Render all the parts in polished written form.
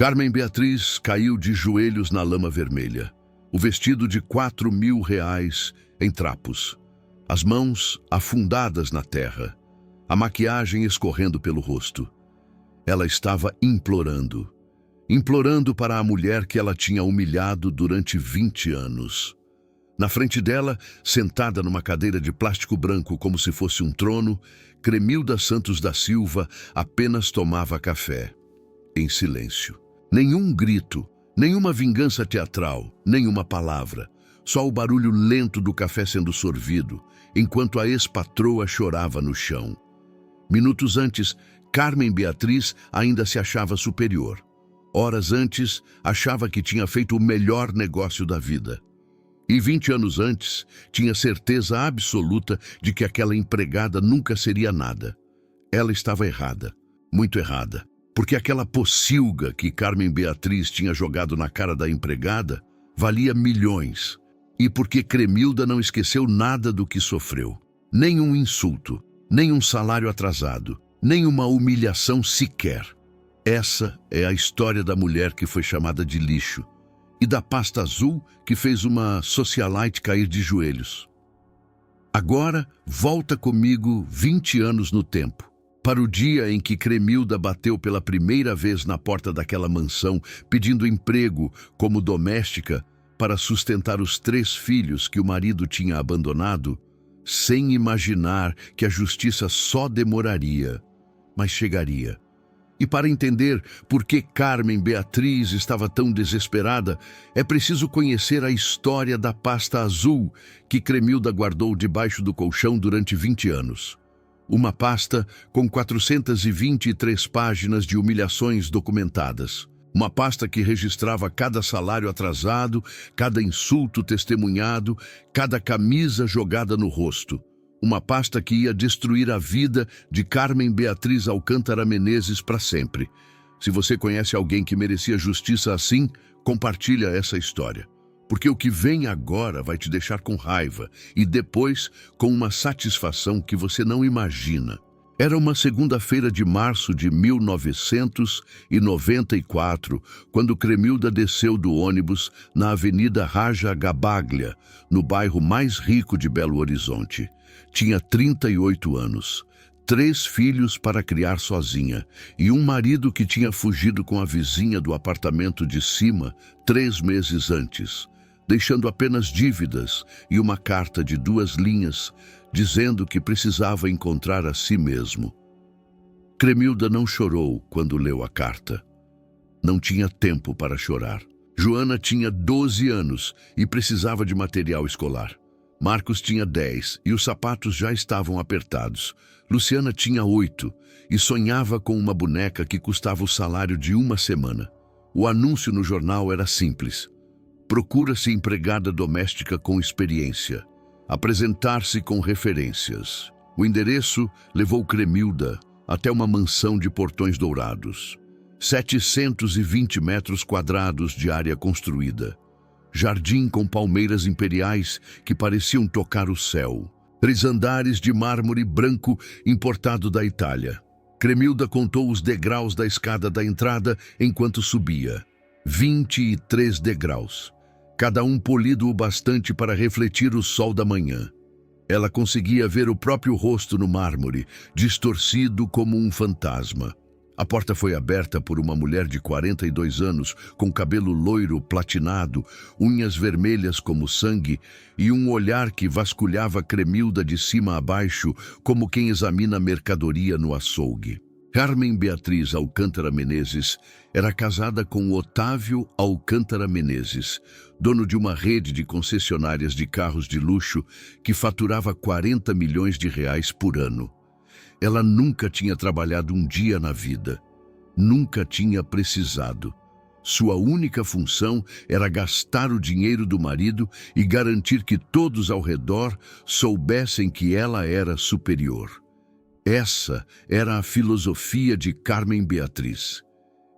Carmen Beatriz caiu de joelhos na lama vermelha, o vestido de R$ 4.000 em trapos, as mãos afundadas na terra, a maquiagem escorrendo pelo rosto. Ela estava implorando para a mulher que ela tinha humilhado durante 20 anos. Na frente dela, sentada numa cadeira de plástico branco como se fosse um trono, Cremilda Santos da Silva apenas tomava café, em silêncio. Nenhum grito, nenhuma vingança teatral, nenhuma palavra. Só o barulho lento do café sendo sorvido, enquanto a ex-patroa chorava no chão. Minutos antes, Carmen Beatriz ainda se achava superior. Horas antes, achava que tinha feito o melhor negócio da vida. E 20 anos antes, tinha certeza absoluta de que aquela empregada nunca seria nada. Ela estava errada, muito errada, porque aquela pocilga que Carmen Beatriz tinha jogado na cara da empregada valia milhões. E porque Cremilda não esqueceu nada do que sofreu. Nem um insulto, nem um salário atrasado, nem uma humilhação sequer. Essa é a história da mulher que foi chamada de lixo e da pasta azul que fez uma socialite cair de joelhos. Agora, volta comigo 20 anos no tempo, para o dia em que Cremilda bateu pela primeira vez na porta daquela mansão pedindo emprego como doméstica para sustentar os 3 filhos que o marido tinha abandonado, sem imaginar que a justiça só demoraria, mas chegaria. E para entender por que Carmen Beatriz estava tão desesperada, é preciso conhecer a história da pasta azul que Cremilda guardou debaixo do colchão durante 20 anos. Uma pasta com 423 páginas de humilhações documentadas. Uma pasta que registrava cada salário atrasado, cada insulto testemunhado, cada camisa jogada no rosto. Uma pasta que ia destruir a vida de Carmen Beatriz Alcântara Menezes para sempre. Se você conhece alguém que merecia justiça assim, compartilha essa história. Porque o que vem agora vai te deixar com raiva e depois com uma satisfação que você não imagina. Era uma segunda-feira de março de 1994, quando Cremilda desceu do ônibus na Avenida Raja Gabaglia, no bairro mais rico de Belo Horizonte. Tinha 38 anos, 3 filhos para criar sozinha e um marido que tinha fugido com a vizinha do apartamento de cima 3 meses antes, deixando apenas dívidas e uma carta de 2 linhas dizendo que precisava encontrar a si mesmo. Cremilda não chorou quando leu a carta. Não tinha tempo para chorar. Joana tinha 12 anos e precisava de material escolar. Marcos tinha 10 e os sapatos já estavam apertados. Luciana tinha 8 e sonhava com uma boneca que custava o salário de uma semana. O anúncio no jornal era simples. Procura-se empregada doméstica com experiência. Apresentar-se com referências. O endereço levou Cremilda até uma mansão de portões dourados. 720 metros quadrados de área construída. Jardim com palmeiras imperiais que pareciam tocar o céu. 3 andares de mármore branco importado da Itália. Cremilda contou os degraus da escada da entrada enquanto subia. 23 degraus. Cada um polido o bastante para refletir o sol da manhã. Ela conseguia ver o próprio rosto no mármore, distorcido como um fantasma. A porta foi aberta por uma mulher de 42 anos, com cabelo loiro platinado, unhas vermelhas como sangue e um olhar que vasculhava Cremilda de cima a baixo, como quem examina mercadoria no açougue. Carmen Beatriz Alcântara Menezes era casada com Otávio Alcântara Menezes, dono de uma rede de concessionárias de carros de luxo que faturava 40 milhões de reais por ano. Ela nunca tinha trabalhado um dia na vida. Nunca tinha precisado. Sua única função era gastar o dinheiro do marido e garantir que todos ao redor soubessem que ela era superior. Essa era a filosofia de Carmen Beatriz.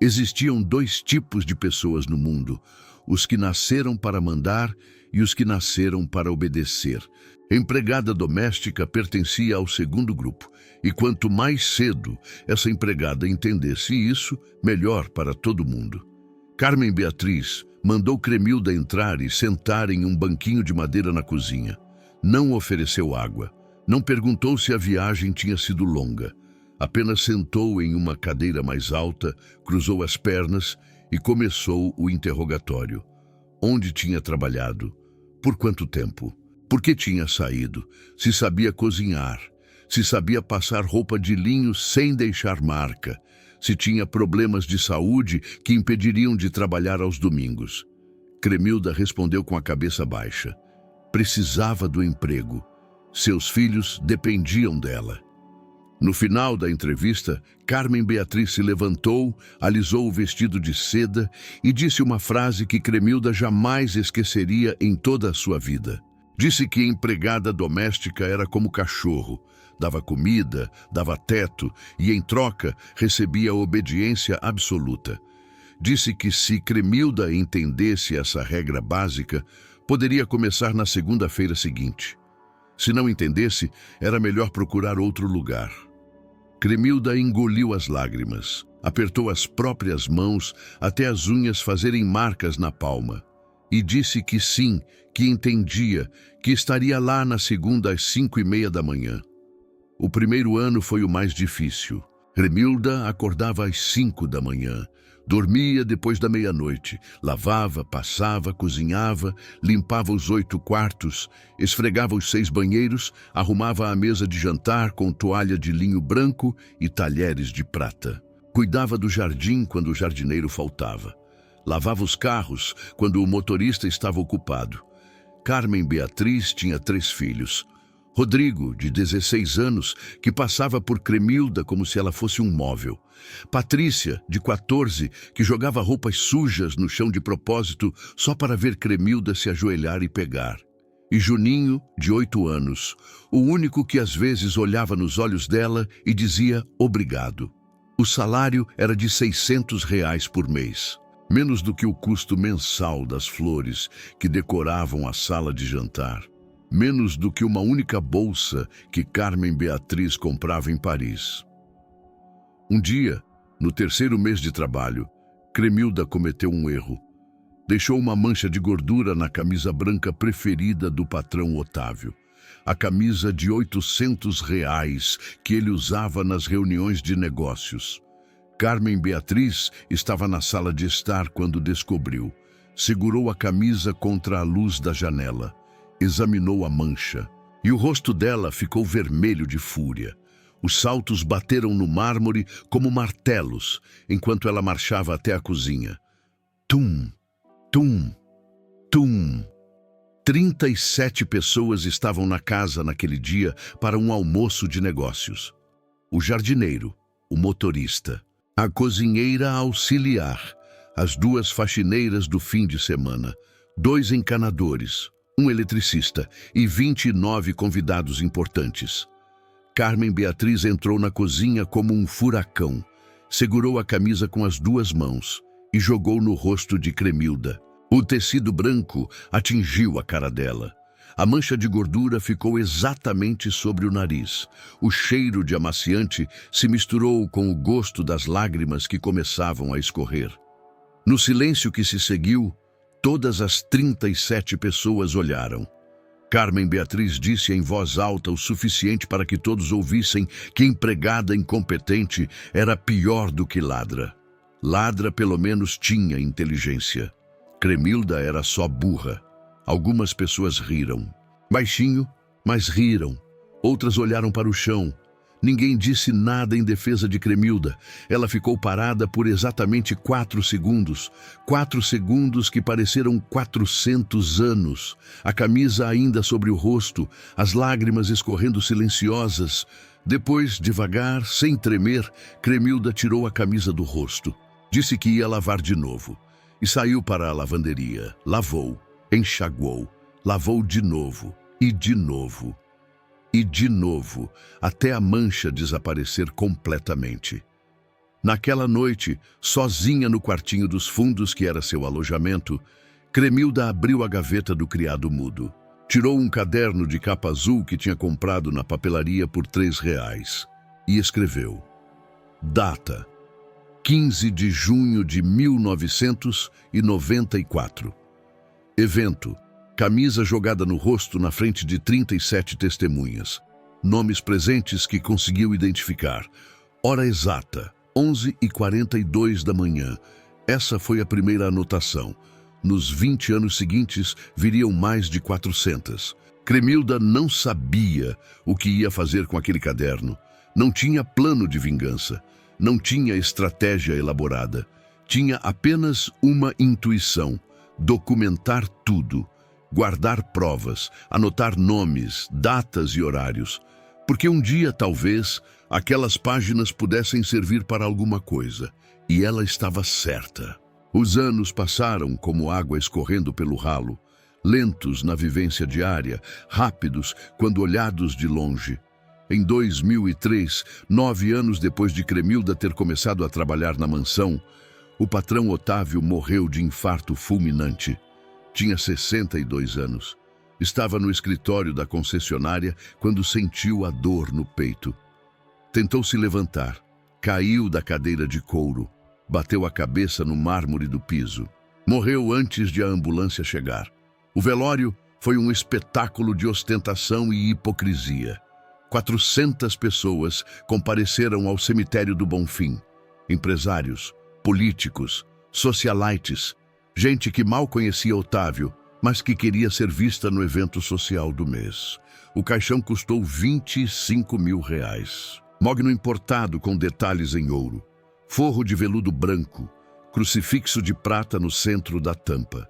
Existiam 2 tipos de pessoas no mundo: os que nasceram para mandar e os que nasceram para obedecer. Empregada doméstica pertencia ao segundo grupo, e quanto mais cedo essa empregada entendesse isso, melhor para todo mundo. Carmen Beatriz mandou Cremilda entrar e sentar em um banquinho de madeira na cozinha. Não ofereceu água. Não perguntou se a viagem tinha sido longa. Apenas sentou em uma cadeira mais alta, cruzou as pernas e começou o interrogatório. Onde tinha trabalhado? Por quanto tempo? Por que tinha saído? Se sabia cozinhar? Se sabia passar roupa de linho sem deixar marca? Se tinha problemas de saúde que impediriam de trabalhar aos domingos? Cremilda respondeu com a cabeça baixa. Precisava do emprego. Seus filhos dependiam dela. No final da entrevista, Carmen Beatriz se levantou, alisou o vestido de seda e disse uma frase que Cremilda jamais esqueceria em toda a sua vida. Disse que empregada doméstica era como cachorro. Dava comida, dava teto e, em troca, recebia obediência absoluta. Disse que se Cremilda entendesse essa regra básica, poderia começar na segunda-feira seguinte. Se não entendesse, era melhor procurar outro lugar. Cremilda engoliu as lágrimas, apertou as próprias mãos até as unhas fazerem marcas na palma e disse que sim, que entendia, que estaria lá na segunda às 5:30 da manhã. O primeiro ano foi o mais difícil. Cremilda acordava às 5 da manhã. Dormia depois da meia-noite, lavava, passava, cozinhava, limpava os 8 quartos, esfregava os 6 banheiros, arrumava a mesa de jantar com toalha de linho branco e talheres de prata. Cuidava do jardim quando o jardineiro faltava. Lavava os carros quando o motorista estava ocupado. Carmen Beatriz tinha 3 filhos. Rodrigo, de 16 anos, que passava por Cremilda como se ela fosse um móvel. Patrícia, de 14, que jogava roupas sujas no chão de propósito só para ver Cremilda se ajoelhar e pegar. E Juninho, de 8 anos, o único que às vezes olhava nos olhos dela e dizia obrigado. O salário era de R$ 600 por mês, menos do que o custo mensal das flores que decoravam a sala de jantar. Menos do que uma única bolsa que Carmen Beatriz comprava em Paris. Um dia, no 3º mês de trabalho, Cremilda cometeu um erro. Deixou uma mancha de gordura na camisa branca preferida do patrão Otávio. A camisa de R$ 800 que ele usava nas reuniões de negócios. Carmen Beatriz estava na sala de estar quando descobriu. Segurou a camisa contra a luz da janela. Examinou a mancha, e o rosto dela ficou vermelho de fúria. Os saltos bateram no mármore como martelos, enquanto ela marchava até a cozinha. Tum, tum, tum. 37 pessoas estavam na casa naquele dia para um almoço de negócios. O jardineiro, o motorista, a cozinheira auxiliar, as 2 faxineiras do fim de semana, 2 encanadores, um eletricista e 29 convidados importantes. Carmen Beatriz entrou na cozinha como um furacão, segurou a camisa com as 2 mãos e jogou no rosto de Cremilda. O tecido branco atingiu a cara dela. A mancha de gordura ficou exatamente sobre o nariz. O cheiro de amaciante se misturou com o gosto das lágrimas que começavam a escorrer. No silêncio que se seguiu, todas as 37 pessoas olharam. Carmen Beatriz disse em voz alta o suficiente para que todos ouvissem que empregada incompetente era pior do que ladra. Ladra pelo menos tinha inteligência. Cremilda era só burra. Algumas pessoas riram. Baixinho, mas riram. Outras olharam para o chão. Ninguém disse nada em defesa de Cremilda. Ela ficou parada por exatamente 4 segundos. 4 segundos que pareceram 400 anos. A camisa ainda sobre o rosto, as lágrimas escorrendo silenciosas. Depois, devagar, sem tremer, Cremilda tirou a camisa do rosto. Disse que ia lavar de novo. E saiu para a lavanderia. Lavou, enxaguou, lavou de novo e de novo. E de novo, até a mancha desaparecer completamente. Naquela noite, sozinha no quartinho dos fundos que era seu alojamento, Cremilda abriu a gaveta do criado mudo. Tirou um caderno de capa azul que tinha comprado na papelaria por R$ 3 e escreveu: Data: 15 de junho de 1994. Evento: camisa jogada no rosto na frente de 37 testemunhas. Nomes presentes que conseguiu identificar. Hora exata, 11h42 da manhã. Essa foi a primeira anotação. Nos 20 anos seguintes, viriam mais de 400. Cremilda não sabia o que ia fazer com aquele caderno. Não tinha plano de vingança. Não tinha estratégia elaborada. Tinha apenas uma intuição: documentar tudo, guardar provas, anotar nomes, datas e horários. Porque um dia, talvez, aquelas páginas pudessem servir para alguma coisa. E ela estava certa. Os anos passaram como água escorrendo pelo ralo, lentos na vivência diária, rápidos quando olhados de longe. Em 2003, 9 anos depois de Cremilda ter começado a trabalhar na mansão, o patrão Otávio morreu de infarto fulminante. Tinha 62 anos. Estava no escritório da concessionária quando sentiu a dor no peito. Tentou se levantar, caiu da cadeira de couro, bateu a cabeça no mármore do piso. Morreu antes de a ambulância chegar. O velório foi um espetáculo de ostentação e hipocrisia. 400 pessoas compareceram ao cemitério do Bonfim. Empresários, políticos, socialites, gente que mal conhecia Otávio, mas que queria ser vista no evento social do mês. O caixão custou R$25 mil. Mogno importado com detalhes em ouro. Forro de veludo branco. Crucifixo de prata no centro da tampa.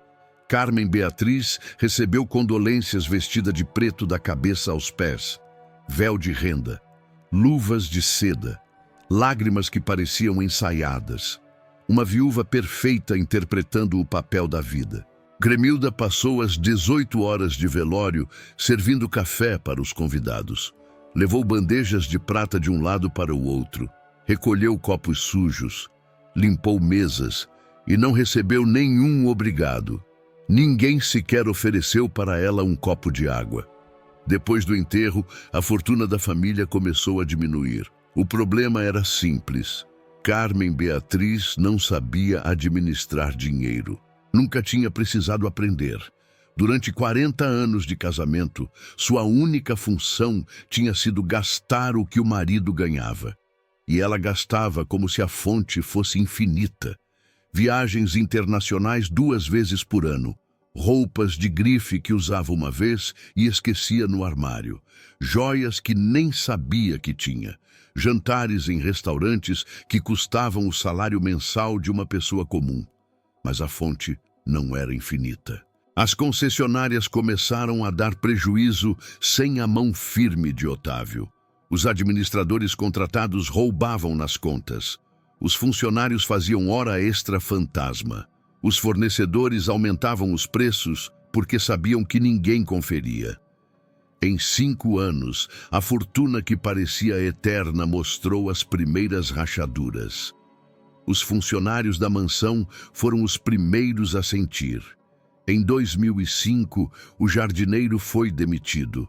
Carmen Beatriz recebeu condolências vestida de preto da cabeça aos pés. Véu de renda. Luvas de seda. Lágrimas que pareciam ensaiadas. Uma viúva perfeita interpretando o papel da vida. Cremilda passou as 18 horas de velório servindo café para os convidados. Levou bandejas de prata de um lado para o outro. Recolheu copos sujos. Limpou mesas e não recebeu nenhum obrigado. Ninguém sequer ofereceu para ela um copo de água. Depois do enterro, a fortuna da família começou a diminuir. O problema era simples. Carmen Beatriz não sabia administrar dinheiro. Nunca tinha precisado aprender. Durante 40 anos de casamento, sua única função tinha sido gastar o que o marido ganhava. E ela gastava como se a fonte fosse infinita. Viagens internacionais 2 vezes por ano. Roupas de grife que usava uma vez e esquecia no armário. Joias que nem sabia que tinha. Jantares em restaurantes que custavam o salário mensal de uma pessoa comum. Mas a fonte não era infinita. As concessionárias começaram a dar prejuízo sem a mão firme de Otávio. Os administradores contratados roubavam nas contas. Os funcionários faziam hora extra fantasma. Os fornecedores aumentavam os preços porque sabiam que ninguém conferia. Em 5 anos, a fortuna que parecia eterna mostrou as primeiras rachaduras. Os funcionários da mansão foram os primeiros a sentir. Em 2005, o jardineiro foi demitido.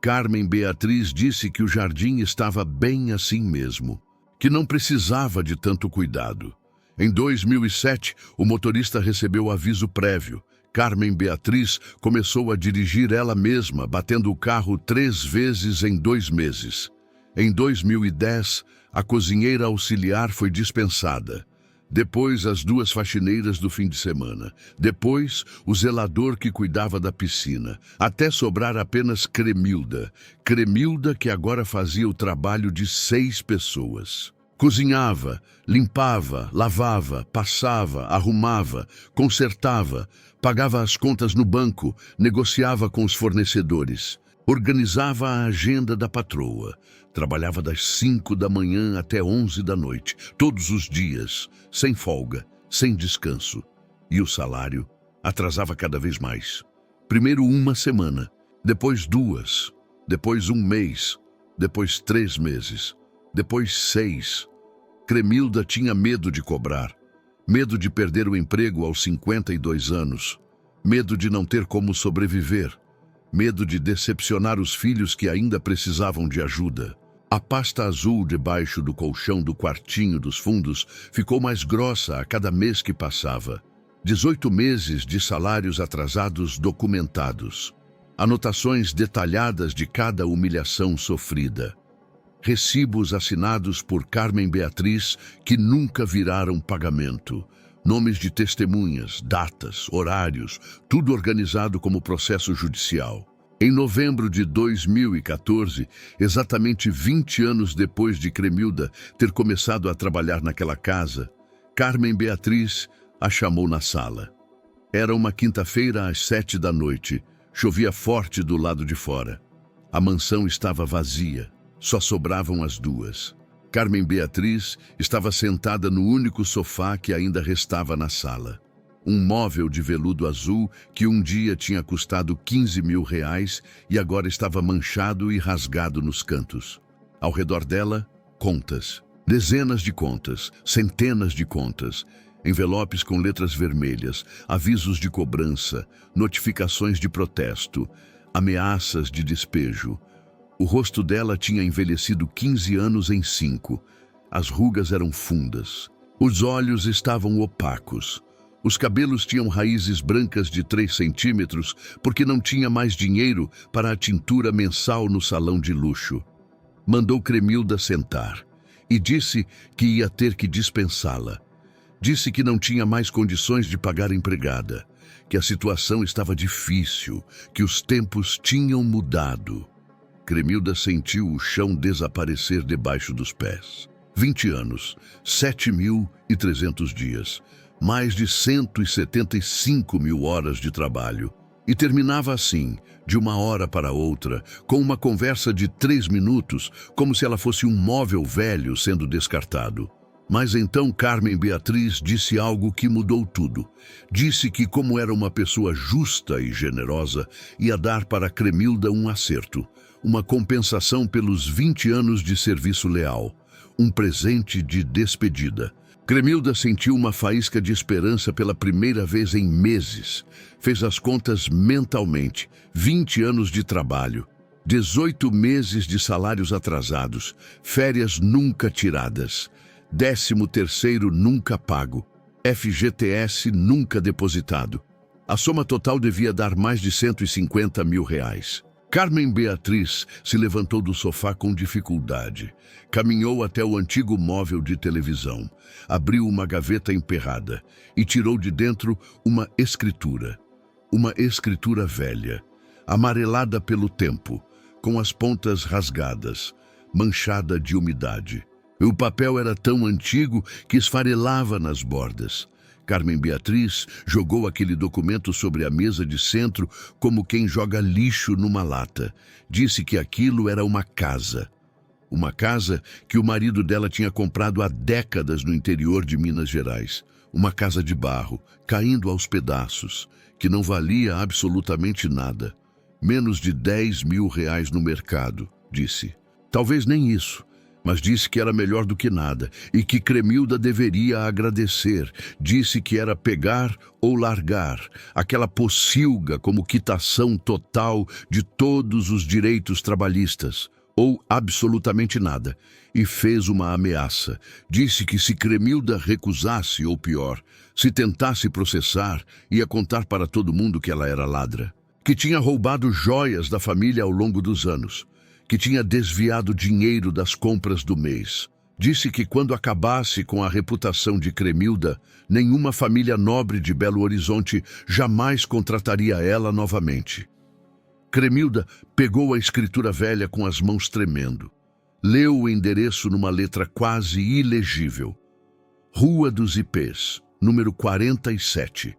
Carmen Beatriz disse que o jardim estava bem assim mesmo, que não precisava de tanto cuidado. Em 2007, o motorista recebeu aviso prévio. Carmen Beatriz começou a dirigir ela mesma, batendo o carro 3 vezes em 2 meses. Em 2010, a cozinheira auxiliar foi dispensada. Depois, as 2 faxineiras do fim de semana. Depois, o zelador que cuidava da piscina. Até sobrar apenas Cremilda. Cremilda que agora fazia o trabalho de 6 pessoas. Cozinhava, limpava, lavava, passava, arrumava, consertava, pagava as contas no banco, negociava com os fornecedores, organizava a agenda da patroa, trabalhava das 5 da manhã até 11 da noite, todos os dias, sem folga, sem descanso. E o salário atrasava cada vez mais. Primeiro 1 semana, depois 2, depois 1 mês, depois 3 meses. Depois 6. Cremilda tinha medo de cobrar, medo de perder o emprego aos 52 anos, medo de não ter como sobreviver, medo de decepcionar os filhos que ainda precisavam de ajuda. A pasta azul debaixo do colchão do quartinho dos fundos ficou mais grossa a cada mês que passava. 18 meses de salários atrasados documentados. Anotações detalhadas de cada humilhação sofrida. Recibos assinados por Carmen Beatriz que nunca viraram pagamento. Nomes de testemunhas, datas, horários, tudo organizado como processo judicial. Em novembro de 2014, exatamente 20 anos depois de Cremilda ter começado a trabalhar naquela casa, Carmen Beatriz a chamou na sala. Era uma quinta-feira às 7 da noite. Chovia forte do lado de fora. A mansão estava vazia. Só sobravam as duas. Carmen Beatriz estava sentada no único sofá que ainda restava na sala. Um móvel de veludo azul que um dia tinha custado 15 mil reais e agora estava manchado e rasgado nos cantos. Ao redor dela, contas. Dezenas de contas, centenas de contas. Envelopes com letras vermelhas, avisos de cobrança, notificações de protesto, ameaças de despejo. O rosto dela tinha envelhecido 15 anos em 5. As rugas eram fundas. Os olhos estavam opacos. Os cabelos tinham raízes brancas de 3 centímetros porque não tinha mais dinheiro para a tintura mensal no salão de luxo. Mandou Cremilda sentar e disse que ia ter que dispensá-la. Disse que não tinha mais condições de pagar a empregada, que a situação estava difícil, que os tempos tinham mudado. Cremilda sentiu o chão desaparecer debaixo dos pés. 20 anos, 7.300 dias, mais de 175 mil horas de trabalho. E terminava assim, de uma hora para outra, com uma conversa de 3 minutos, como se ela fosse um móvel velho sendo descartado. Mas então Carmen Beatriz disse algo que mudou tudo. Disse que, como era uma pessoa justa e generosa, ia dar para Cremilda um acerto, uma compensação pelos 20 anos de serviço leal, um presente de despedida. Cremilda sentiu uma faísca de esperança pela primeira vez em meses. Fez as contas mentalmente. 20 anos de trabalho, 18 meses de salários atrasados, férias nunca tiradas, 13º nunca pago, FGTS nunca depositado. A soma total devia dar mais de 150 mil reais. Carmen Beatriz se levantou do sofá com dificuldade. Caminhou até o antigo móvel de televisão, abriu uma gaveta emperrada e tirou de dentro uma escritura. Uma escritura velha, amarelada pelo tempo, com as pontas rasgadas, manchada de umidade. O papel era tão antigo que esfarelava nas bordas. Carmen Beatriz jogou aquele documento sobre a mesa de centro como quem joga lixo numa lata. Disse que aquilo era uma casa. Uma casa que o marido dela tinha comprado há décadas no interior de Minas Gerais. Uma casa de barro, caindo aos pedaços, que não valia absolutamente nada. Menos de 10 mil reais no mercado, disse. Talvez nem isso. Mas disse que era melhor do que nada e que Cremilda deveria agradecer. Disse que era pegar ou largar, aquela pocilga como quitação total de todos os direitos trabalhistas, ou absolutamente nada, e fez uma ameaça. Disse que se Cremilda recusasse, ou pior, se tentasse processar, ia contar para todo mundo que ela era ladra, que tinha roubado joias da família ao longo dos anos, que tinha desviado dinheiro das compras do mês. Disse que quando acabasse com a reputação de Cremilda, nenhuma família nobre de Belo Horizonte jamais contrataria ela novamente. Cremilda pegou a escritura velha com as mãos tremendo. Leu o endereço numa letra quase ilegível. Rua dos Ipês, número 47,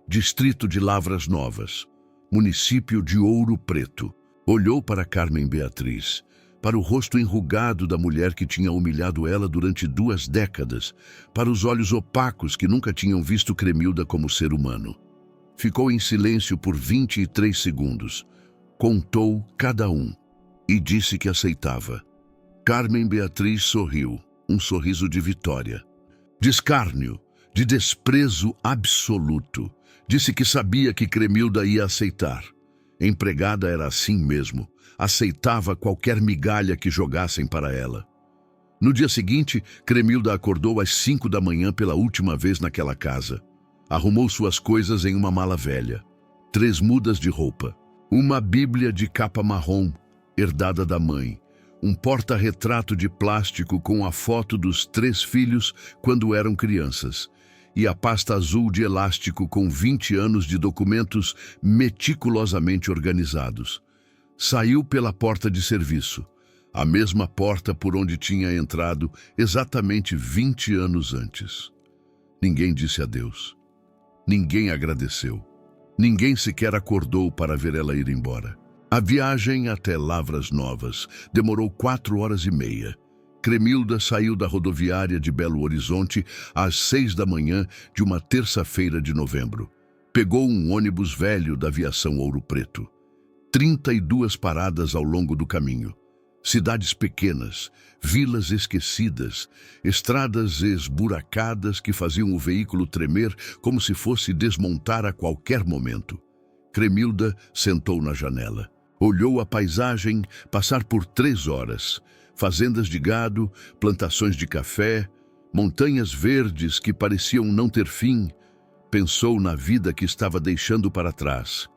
Distrito de Lavras Novas, município de Ouro Preto. Olhou para Carmen Beatriz, para o rosto enrugado da mulher que tinha humilhado ela durante 2 décadas, para os olhos opacos que nunca tinham visto Cremilda como ser humano. Ficou em silêncio por 23 segundos, contou cada um e disse que aceitava. Carmen Beatriz sorriu, um sorriso de vitória, de escárnio, de desprezo absoluto. Disse que sabia que Cremilda ia aceitar. Empregada era assim mesmo, aceitava qualquer migalha que jogassem para ela. No dia seguinte, Cremilda acordou às 5 da manhã pela última vez naquela casa. Arrumou suas coisas em uma mala velha, 3 mudas de roupa, uma bíblia de capa marrom, herdada da mãe, um porta-retrato de plástico com a foto dos 3 filhos quando eram crianças, e a pasta azul de elástico com 20 anos de documentos meticulosamente organizados. Saiu pela porta de serviço, a mesma porta por onde tinha entrado exatamente 20 anos antes. Ninguém disse adeus. Ninguém agradeceu. Ninguém sequer acordou para ver ela ir embora. A viagem até Lavras Novas demorou 4 horas e meia. Cremilda saiu da rodoviária de Belo Horizonte às 6 da manhã de uma terça-feira de novembro. Pegou um ônibus velho da aviação Ouro Preto. 32 paradas ao longo do caminho. Cidades pequenas, vilas esquecidas, estradas esburacadas que faziam o veículo tremer como se fosse desmontar a qualquer momento. Cremilda sentou na janela. Olhou a paisagem passar por 3 horas. Fazendas de gado, plantações de café, montanhas verdes que pareciam não ter fim. Pensou na vida que estava deixando para trás.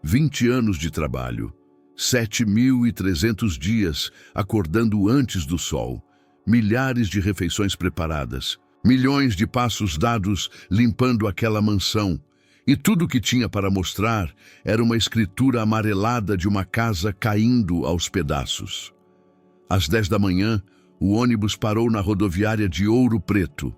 20 anos de trabalho. 7.300 dias acordando antes do sol, milhares de refeições preparadas, milhões de passos dados limpando aquela mansão, e tudo o que tinha para mostrar era uma escritura amarelada de uma casa caindo aos pedaços. Às 10 da manhã, o ônibus parou na rodoviária de Ouro Preto,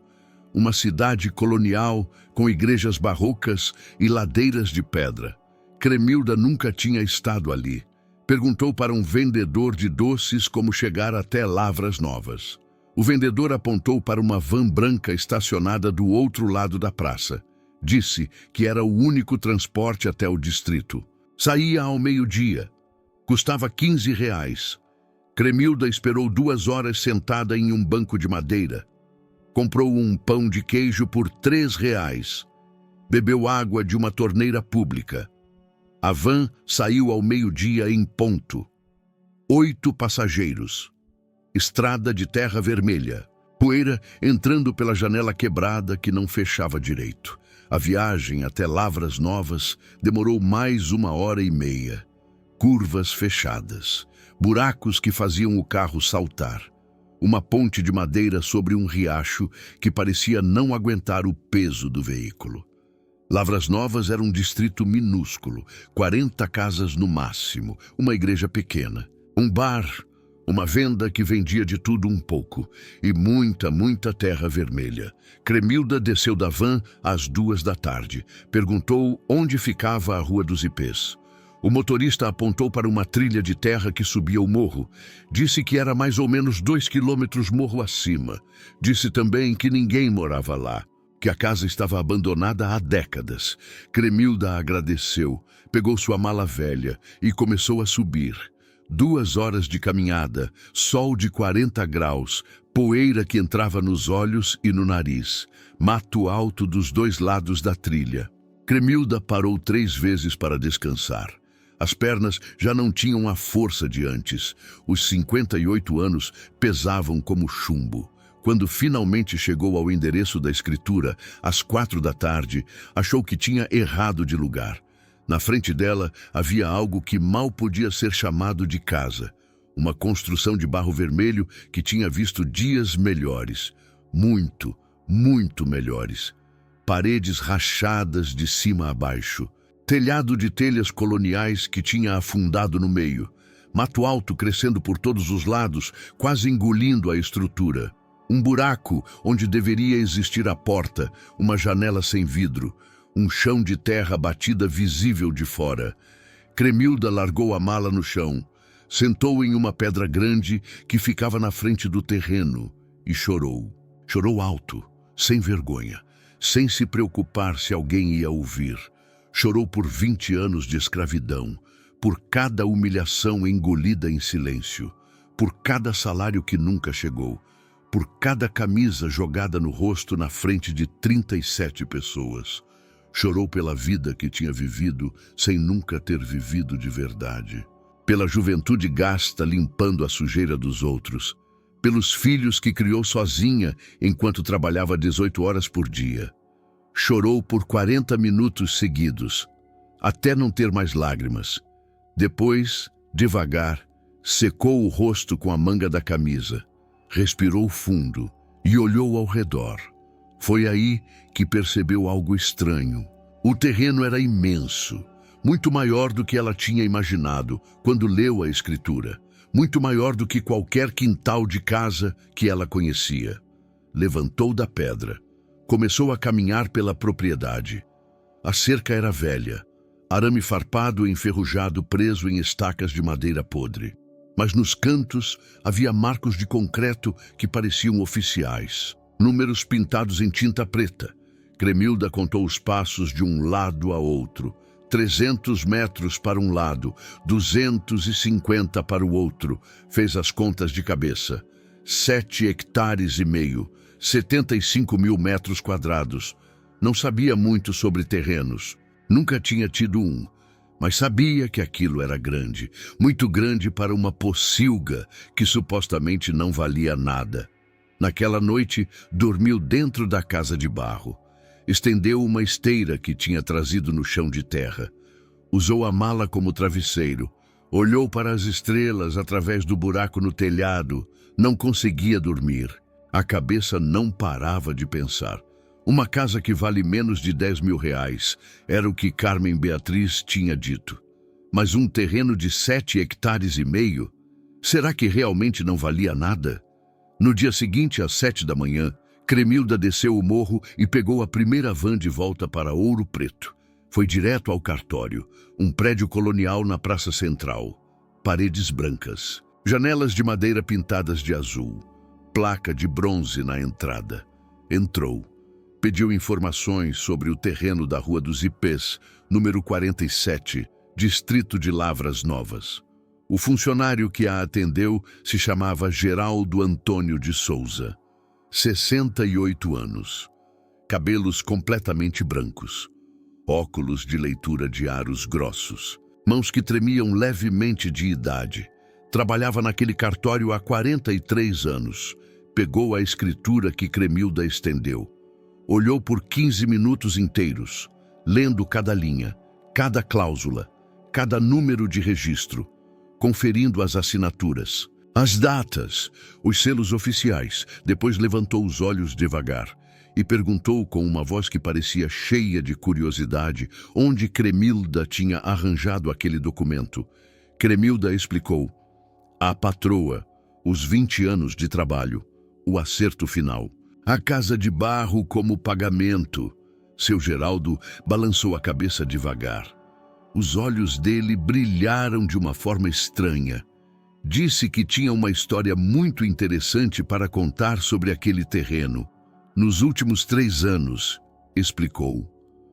uma cidade colonial com igrejas barrocas e ladeiras de pedra. Cremilda nunca tinha estado ali. Perguntou para um vendedor de doces como chegar até Lavras Novas. O vendedor apontou para uma van branca estacionada do outro lado da praça. Disse que era o único transporte até o distrito. Saía ao meio-dia. Custava R$ 15. Cremilda esperou 2 horas sentada em um banco de madeira. Comprou um pão de queijo por R$ 3. Bebeu água de uma torneira pública. A van saiu ao meio-dia em ponto. 8 passageiros. Estrada de terra vermelha. Poeira entrando pela janela quebrada que não fechava direito. A viagem até Lavras Novas demorou mais 1 hora e meia. Curvas fechadas. Buracos que faziam o carro saltar. Uma ponte de madeira sobre um riacho que parecia não aguentar o peso do veículo. Lavras Novas era um distrito minúsculo, 40 casas no máximo, uma igreja pequena, um bar, uma venda que vendia de tudo um pouco e muita terra vermelha. Cremilda desceu da van às 2 da tarde. Perguntou onde ficava a Rua dos Ipês. O motorista apontou para uma trilha de terra que subia o morro. Disse que era mais ou menos 2 quilômetros morro acima. Disse também que ninguém morava lá, que a casa estava abandonada há décadas. Cremilda agradeceu, pegou sua mala velha e começou a subir. 2 horas de caminhada, sol de 40 graus, poeira que entrava nos olhos e no nariz, mato alto dos 2 lados da trilha. Cremilda parou 3 vezes para descansar. As pernas já não tinham a força de antes. Os 58 anos pesavam como chumbo. Quando finalmente chegou ao endereço da escritura, às 4 da tarde, achou que tinha errado de lugar. Na frente dela havia algo que mal podia ser chamado de casa. Uma construção de barro vermelho que tinha visto dias melhores. Muito melhores. Paredes rachadas de cima a baixo. Telhado de telhas coloniais que tinha afundado no meio. Mato alto crescendo por todos os lados, quase engolindo a estrutura. Um buraco onde deveria existir a porta, uma janela sem vidro, um chão de terra batida visível de fora. Cremilda largou a mala no chão, sentou em uma pedra grande que ficava na frente do terreno e chorou. Chorou alto, sem vergonha, sem se preocupar se alguém ia ouvir. Chorou por 20 anos de escravidão, por cada humilhação engolida em silêncio, por cada salário que nunca chegou, por cada camisa jogada no rosto na frente de 37 pessoas. Chorou pela vida que tinha vivido sem nunca ter vivido de verdade. Pela juventude gasta limpando a sujeira dos outros. Pelos filhos que criou sozinha enquanto trabalhava 18 horas por dia. Chorou por 40 minutos seguidos, até não ter mais lágrimas. Depois, devagar, secou o rosto com a manga da camisa, respirou fundo e olhou ao redor. Foi aí que percebeu algo estranho. O terreno era imenso, muito maior do que ela tinha imaginado quando leu a escritura, muito maior do que qualquer quintal de casa que ela conhecia. Levantou da pedra, começou a caminhar pela propriedade. A cerca era velha, arame farpado e enferrujado preso em estacas de madeira podre. Mas nos cantos havia marcos de concreto que pareciam oficiais. Números pintados em tinta preta. Cremilda contou os passos de um lado a outro. 300 metros para um lado, 250 para o outro. Fez as contas de cabeça. 7 hectares e meio, 75 mil metros quadrados. Não sabia muito sobre terrenos. Nunca tinha tido um. Mas sabia que aquilo era grande, muito grande para uma pocilga que supostamente não valia nada. Naquela noite, dormiu dentro da casa de barro. Estendeu uma esteira que tinha trazido no chão de terra. Usou a mala como travesseiro. Olhou para as estrelas através do buraco no telhado. Não conseguia dormir. A cabeça não parava de pensar. Uma casa que vale menos de 10 mil reais, era o que Carmen Beatriz tinha dito. Mas um terreno de 7 hectares e meio? Será que realmente não valia nada? No dia seguinte, às 7 da manhã, Cremilda desceu o morro e pegou a primeira van de volta para Ouro Preto. Foi direto ao cartório, um prédio colonial na Praça Central. Paredes brancas, janelas de madeira pintadas de azul, placa de bronze na entrada. Entrou. Pediu informações sobre o terreno da Rua dos Ipês, número 47, distrito de Lavras Novas. O funcionário que a atendeu se chamava Geraldo Antônio de Souza, 68 anos, cabelos completamente brancos, óculos de leitura de aros grossos, mãos que tremiam levemente de idade. Trabalhava naquele cartório há 43 anos. Pegou a escritura que Cremilda estendeu. Olhou por 15 minutos inteiros, lendo cada linha, cada cláusula, cada número de registro, conferindo as assinaturas, as datas, os selos oficiais. Depois levantou os olhos devagar e perguntou com uma voz que parecia cheia de curiosidade onde Cremilda tinha arranjado aquele documento. Cremilda explicou. A patroa, os 20 anos de trabalho, o acerto final. A casa de barro como pagamento. Seu Geraldo balançou a cabeça devagar. Os olhos dele brilharam de uma forma estranha. Disse que tinha uma história muito interessante para contar sobre aquele terreno. Nos últimos 3 anos, explicou,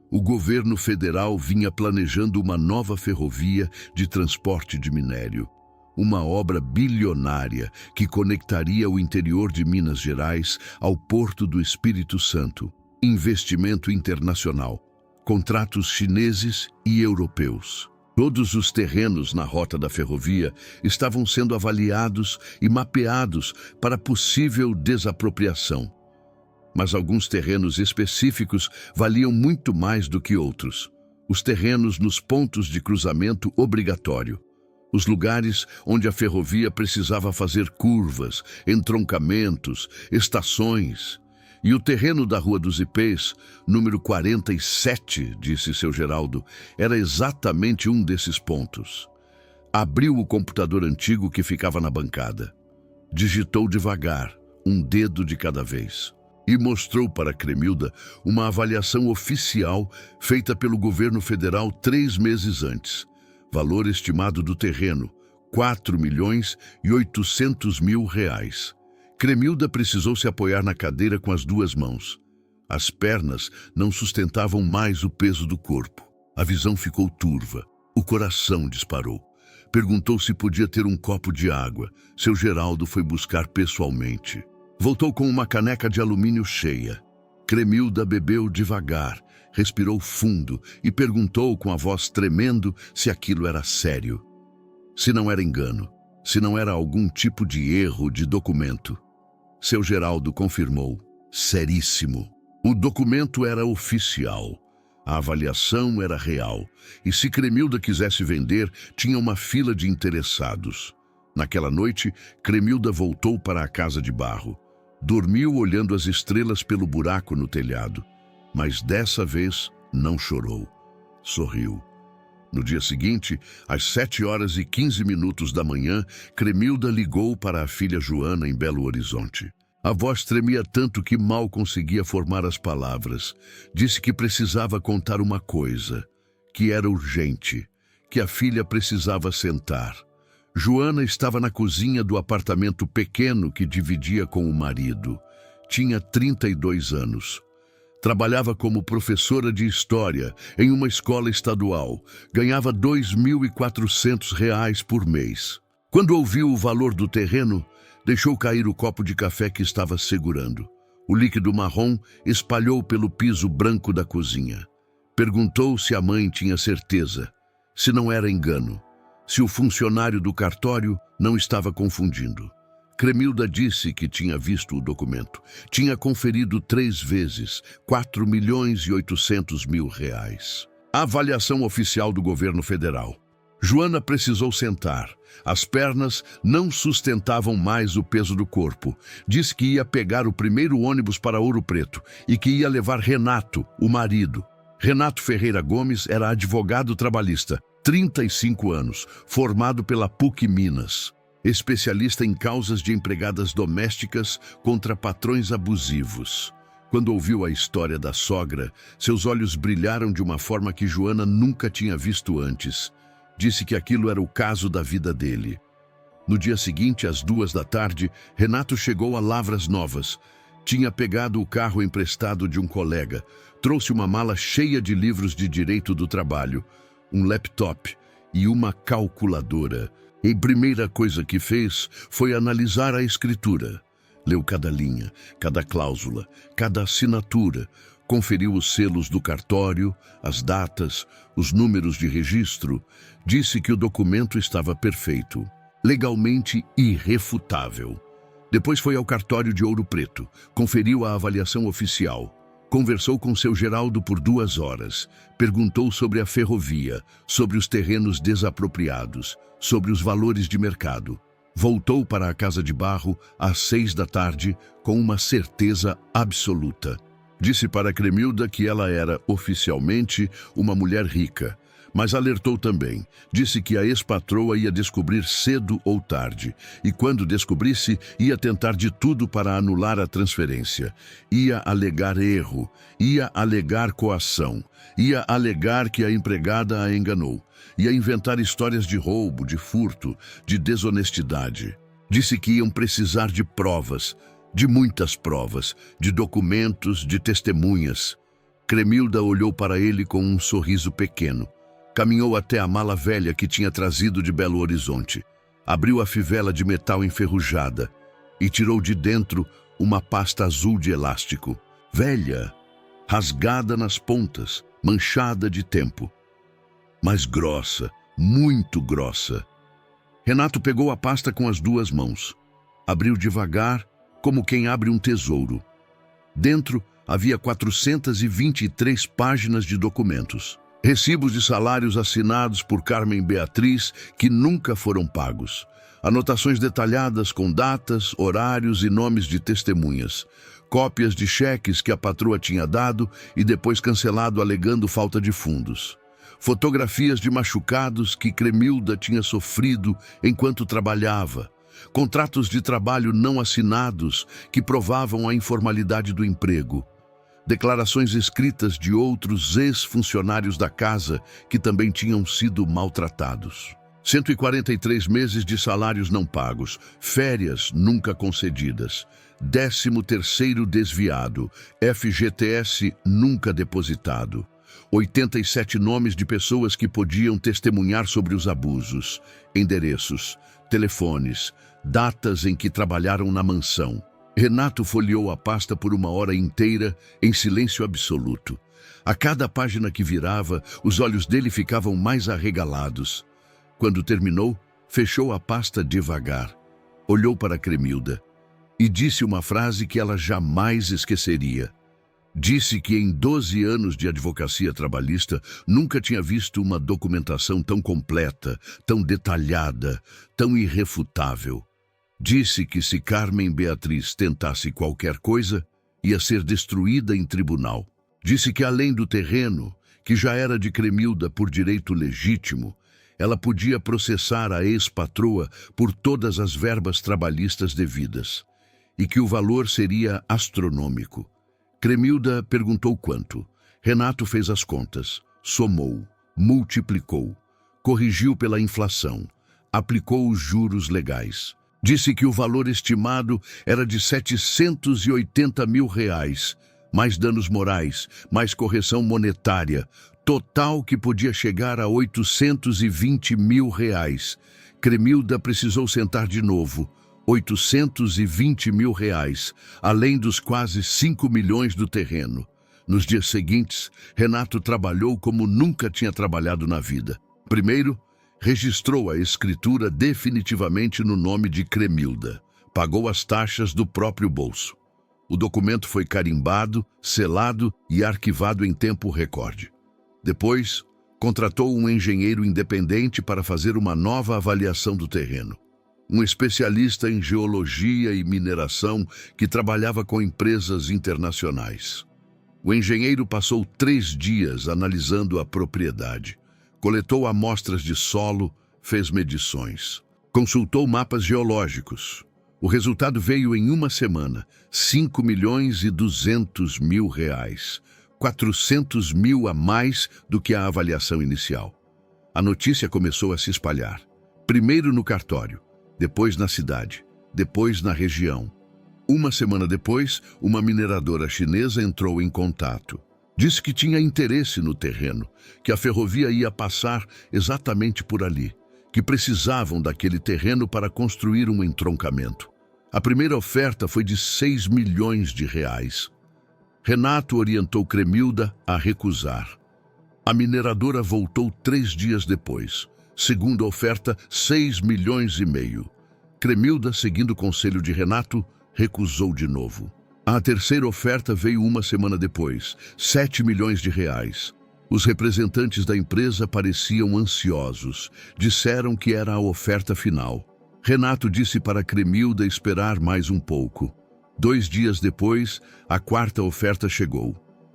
o governo federal vinha planejando uma nova ferrovia de transporte de minério. Uma obra bilionária que conectaria o interior de Minas Gerais ao Porto do Espírito Santo. Investimento internacional, contratos chineses e europeus. Todos os terrenos na rota da ferrovia estavam sendo avaliados e mapeados para possível desapropriação. Mas alguns terrenos específicos valiam muito mais do que outros. Os terrenos nos pontos de cruzamento obrigatório. Os lugares onde a ferrovia precisava fazer curvas, entroncamentos, estações. E o terreno da Rua dos Ipês, número 47, disse seu Geraldo, era exatamente um desses pontos. Abriu o computador antigo que ficava na bancada. Digitou devagar, um dedo de cada vez. E mostrou para Cremilda uma avaliação oficial feita pelo governo federal 3 meses antes. Valor estimado do terreno, 4.800.000 reais. Cremilda precisou se apoiar na cadeira com as 2 mãos. As pernas não sustentavam mais o peso do corpo. A visão ficou turva. O coração disparou. Perguntou se podia ter um copo de água. Seu Geraldo foi buscar pessoalmente. Voltou com uma caneca de alumínio cheia. Cremilda bebeu devagar, respirou fundo e perguntou com a voz tremendo se aquilo era sério. Se não era engano, se não era algum tipo de erro de documento. Seu Geraldo confirmou, seríssimo. O documento era oficial. A avaliação era real. E se Cremilda quisesse vender, tinha uma fila de interessados. Naquela noite, Cremilda voltou para a casa de barro. Dormiu olhando as estrelas pelo buraco no telhado. Mas dessa vez não chorou. Sorriu. No dia seguinte, às 7h15 da manhã, Cremilda ligou para a filha Joana em Belo Horizonte. A voz tremia tanto que mal conseguia formar as palavras. Disse que precisava contar uma coisa, que era urgente, que a filha precisava sentar. Joana estava na cozinha do apartamento pequeno que dividia com o marido. Tinha 32 anos. Trabalhava como professora de história em uma escola estadual. Ganhava R$ 2.400 por mês. Quando ouviu o valor do terreno, deixou cair o copo de café que estava segurando. O líquido marrom espalhou pelo piso branco da cozinha. Perguntou se a mãe tinha certeza, se não era engano, se o funcionário do cartório não estava confundindo. Cremilda disse que tinha visto o documento. Tinha conferido 3 vezes, R$ 4.800.000. A avaliação oficial do governo federal. Joana precisou sentar. As pernas não sustentavam mais o peso do corpo. Disse que ia pegar o primeiro ônibus para Ouro Preto e que ia levar Renato, o marido. Renato Ferreira Gomes era advogado trabalhista, 35 anos, formado pela PUC Minas. Especialista em causas de empregadas domésticas contra patrões abusivos. Quando ouviu a história da sogra, seus olhos brilharam de uma forma que Joana nunca tinha visto antes. Disse que aquilo era o caso da vida dele. No dia seguinte, às 14h, Renato chegou a Lavras Novas. Tinha pegado o carro emprestado de um colega. Trouxe uma mala cheia de livros de direito do trabalho, um laptop e uma calculadora. E a primeira coisa que fez foi analisar a escritura. Leu cada linha, cada cláusula, cada assinatura. Conferiu os selos do cartório, as datas, os números de registro. Disse que o documento estava perfeito, legalmente irrefutável. Depois foi ao cartório de Ouro Preto, conferiu a avaliação oficial. Conversou com seu Geraldo por 2 horas. Perguntou sobre a ferrovia, sobre os terrenos desapropriados, sobre os valores de mercado. Voltou para a casa de barro às 6h com uma certeza absoluta. Disse para Cremilda que ela era, oficialmente, uma mulher rica, mas alertou também. Disse que a ex-patroa ia descobrir cedo ou tarde, e quando descobrisse, ia tentar de tudo para anular a transferência. Ia alegar erro, ia alegar coação, ia alegar que a empregada a enganou, ia inventar histórias de roubo, de furto, de desonestidade. Disse que iam precisar de provas, de muitas provas, de documentos, de testemunhas. Cremilda olhou para ele com um sorriso pequeno. Caminhou até a mala velha que tinha trazido de Belo Horizonte. Abriu a fivela de metal enferrujada e tirou de dentro uma pasta azul de elástico. Velha, rasgada nas pontas, manchada de tempo. Mas grossa, muito grossa. Renato pegou a pasta com as 2 mãos. Abriu devagar, como quem abre um tesouro. Dentro havia 423 páginas de documentos. Recibos de salários assinados por Carmen Beatriz que nunca foram pagos. Anotações detalhadas com datas, horários e nomes de testemunhas. Cópias de cheques que a patroa tinha dado e depois cancelado alegando falta de fundos. Fotografias de machucados que Cremilda tinha sofrido enquanto trabalhava. Contratos de trabalho não assinados que provavam a informalidade do emprego. Declarações escritas de outros ex-funcionários da casa que também tinham sido maltratados. 143 meses de salários não pagos, férias nunca concedidas, 13º desviado, FGTS nunca depositado. 87 nomes de pessoas que podiam testemunhar sobre os abusos, endereços, telefones, datas em que trabalharam na mansão. Renato folheou a pasta por 1 hora inteira, em silêncio absoluto. A cada página que virava, os olhos dele ficavam mais arregalados. Quando terminou, fechou a pasta devagar, olhou para Cremilda e disse uma frase que ela jamais esqueceria. Disse que em 12 anos de advocacia trabalhista nunca tinha visto uma documentação tão completa, tão detalhada, tão irrefutável. Disse que se Carmen Beatriz tentasse qualquer coisa, ia ser destruída em tribunal. Disse que além do terreno, que já era de Cremilda por direito legítimo, ela podia processar a ex-patroa por todas as verbas trabalhistas devidas, e que o valor seria astronômico. Cremilda perguntou quanto. Renato fez as contas, somou, multiplicou, corrigiu pela inflação, aplicou os juros legais. Disse que o valor estimado era de R$780 mil, mais danos morais, mais correção monetária, total que podia chegar a R$820 mil. Cremilda precisou sentar de novo. R$820 mil, além dos quase 5 milhões do terreno. Nos dias seguintes, Renato trabalhou como nunca tinha trabalhado na vida. Primeiro, registrou a escritura definitivamente no nome de Cremilda. Pagou as taxas do próprio bolso. O documento foi carimbado, selado e arquivado em tempo recorde. Depois, contratou um engenheiro independente para fazer uma nova avaliação do terreno. Um especialista em geologia e mineração que trabalhava com empresas internacionais. O engenheiro passou 3 dias analisando a propriedade. Coletou amostras de solo, fez medições. Consultou mapas geológicos. O resultado veio em uma semana, R$5.200.000, 400 mil a mais do que a avaliação inicial. A notícia começou a se espalhar. Primeiro no cartório, depois na cidade, depois na região. Uma semana depois, uma mineradora chinesa entrou em contato. Disse que tinha interesse no terreno, que a ferrovia ia passar exatamente por ali, que precisavam daquele terreno para construir um entroncamento. A primeira oferta foi de R$6 milhões. Renato orientou Cremilda a recusar. A mineradora voltou 3 dias depois. Segunda oferta, R$6,5 milhões. Cremilda, seguindo o conselho de Renato, recusou de novo. A terceira oferta veio uma semana depois, R$7 milhões. Os representantes da empresa pareciam ansiosos. Disseram que era a oferta final. Renato disse para Cremilda esperar mais um pouco. 2 dias depois, a quarta oferta chegou.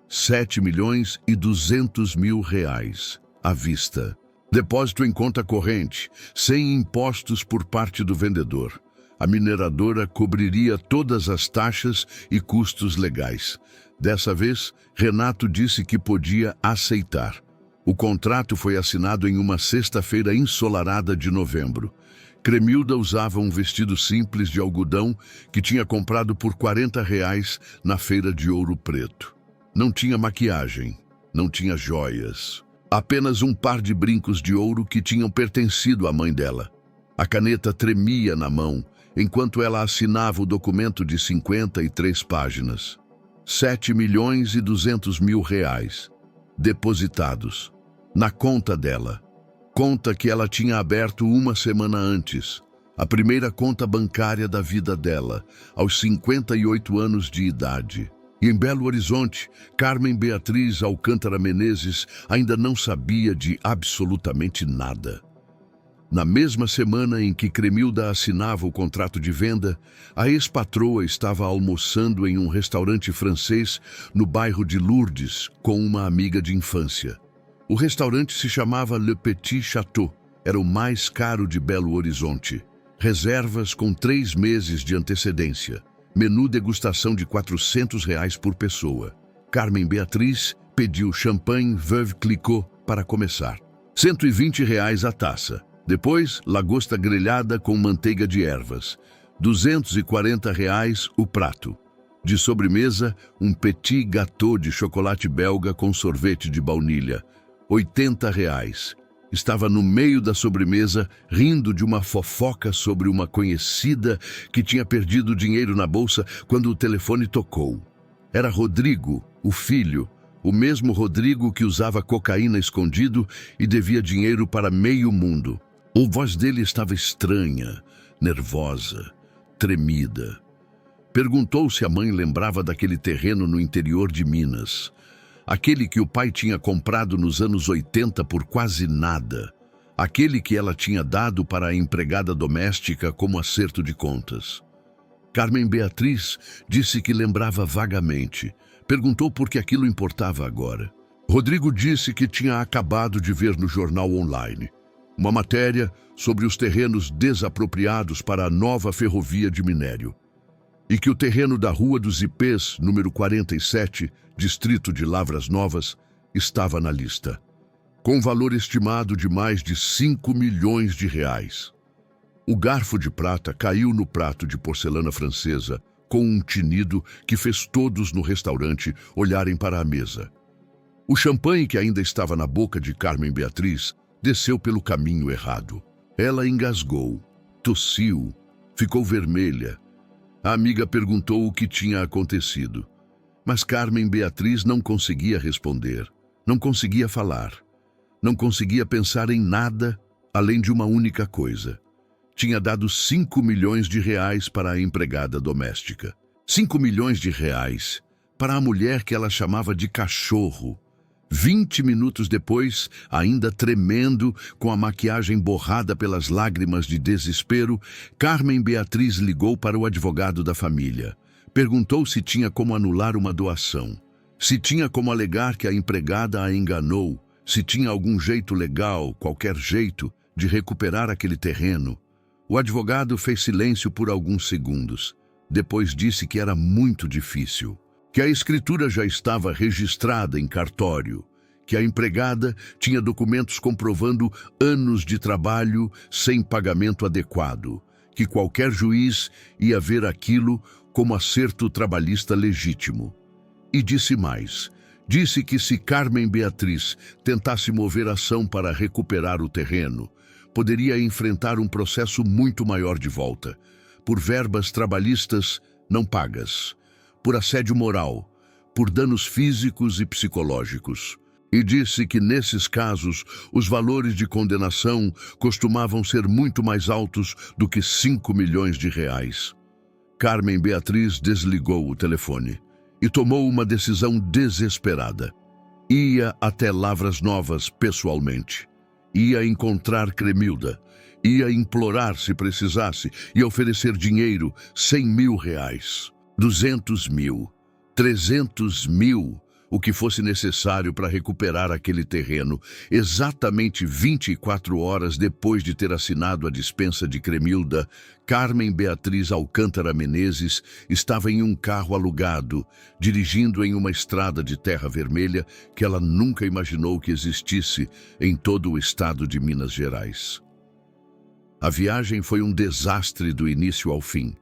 R$7.200.000 à vista. Depósito em conta corrente, sem impostos por parte do vendedor. A mineradora cobriria todas as taxas e custos legais. Dessa vez, Renato disse que podia aceitar. O contrato foi assinado em uma sexta-feira ensolarada de novembro. Cremilda usava um vestido simples de algodão que tinha comprado por R$40 na feira de Ouro Preto. Não tinha maquiagem, não tinha joias. Apenas um par de brincos de ouro que tinham pertencido à mãe dela. A caneta tremia na mão, enquanto ela assinava o documento de 53 páginas. R$7.200.000, depositados, na conta dela. Conta que ela tinha aberto uma semana antes. A primeira conta bancária da vida dela, aos 58 anos de idade. E em Belo Horizonte, Carmen Beatriz Alcântara Menezes ainda não sabia de absolutamente nada. Na mesma semana em que Cremilda assinava o contrato de venda, a ex-patroa estava almoçando em um restaurante francês no bairro de Lourdes com uma amiga de infância. O restaurante se chamava Le Petit Château, era o mais caro de Belo Horizonte. Reservas com 3 meses de antecedência. Menu degustação de R$400 por pessoa. Carmen Beatriz pediu champanhe Veuve Clicquot para começar. R$120 a taça. Depois, lagosta grelhada com manteiga de ervas. R$240 o prato. De sobremesa, um petit gâteau de chocolate belga com sorvete de baunilha. R$80. Estava no meio da sobremesa, rindo de uma fofoca sobre uma conhecida que tinha perdido dinheiro na bolsa quando o telefone tocou. Era Rodrigo, o filho, O mesmo Rodrigo que usava cocaína escondido e devia dinheiro para meio mundo. A voz dele estava estranha, nervosa, tremida. Perguntou se a mãe lembrava daquele terreno no interior de Minas. Aquele que o pai tinha comprado nos anos 80 por quase nada. Aquele que ela tinha dado para a empregada doméstica como acerto de contas. Carmen Beatriz disse que lembrava vagamente. Perguntou por que aquilo importava agora. Rodrigo disse que tinha acabado de ver no jornal online uma matéria sobre os terrenos desapropriados para a nova ferrovia de minério e que o terreno da Rua dos Ipês, número 47, distrito de Lavras Novas, estava na lista, com valor estimado de mais de 5 milhões de reais. O garfo de prata caiu no prato de porcelana francesa com um tinido que fez todos no restaurante olharem para a mesa. O champanhe que ainda estava na boca de Carmen Beatriz desceu pelo caminho errado. Ela engasgou, tossiu, ficou vermelha. A amiga perguntou o que tinha acontecido, mas Carmen Beatriz não conseguia responder, não conseguia falar, não conseguia pensar em nada além de uma única coisa. Tinha dado 5 milhões de reais para a empregada doméstica. 5 milhões de reais para a mulher que ela chamava de cachorro. 20 minutos depois, ainda tremendo, com a maquiagem borrada pelas lágrimas de desespero, Carmen Beatriz ligou para o advogado da família. Perguntou se tinha como anular uma doação, se tinha como alegar que a empregada a enganou, se tinha algum jeito legal, qualquer jeito, de recuperar aquele terreno. O advogado fez silêncio por alguns segundos. Depois disse que era muito difícil, que a escritura já estava registrada em cartório, que a empregada tinha documentos comprovando anos de trabalho sem pagamento adequado, que qualquer juiz ia ver aquilo como acerto trabalhista legítimo. E disse mais. Disse que se Carmen Beatriz tentasse mover ação para recuperar o terreno, poderia enfrentar um processo muito maior de volta, por verbas trabalhistas não pagas, por assédio moral, por danos físicos e psicológicos. E disse que nesses casos os valores de condenação costumavam ser muito mais altos do que 5 milhões de reais. Carmen Beatriz desligou o telefone e tomou uma decisão desesperada. Ia até Lavras Novas pessoalmente. Ia encontrar Cremilda. Ia implorar se precisasse e oferecer dinheiro, 100 mil reais, 200 mil, 300 mil, o que fosse necessário para recuperar aquele terreno, exatamente 24 horas depois de ter assinado a dispensa de Cremilda. Carmen Beatriz Alcântara Menezes estava em um carro alugado, dirigindo em uma estrada de terra vermelha que ela nunca imaginou que existisse em todo o estado de Minas Gerais. A viagem foi um desastre do início ao fim.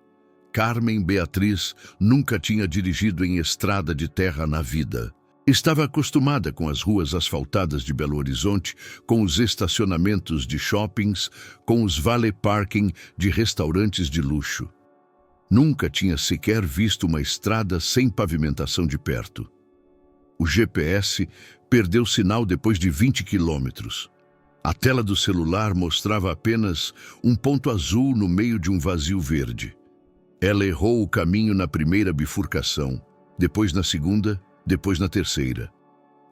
Carmen Beatriz nunca tinha dirigido em estrada de terra na vida. Estava acostumada com as ruas asfaltadas de Belo Horizonte, com os estacionamentos de shoppings, com os valet parking de restaurantes de luxo. Nunca tinha sequer visto uma estrada sem pavimentação de perto. O GPS perdeu sinal depois de 20 quilômetros. A tela do celular mostrava apenas um ponto azul no meio de um vazio verde. Ela errou o caminho na primeira bifurcação, depois na segunda, depois na terceira.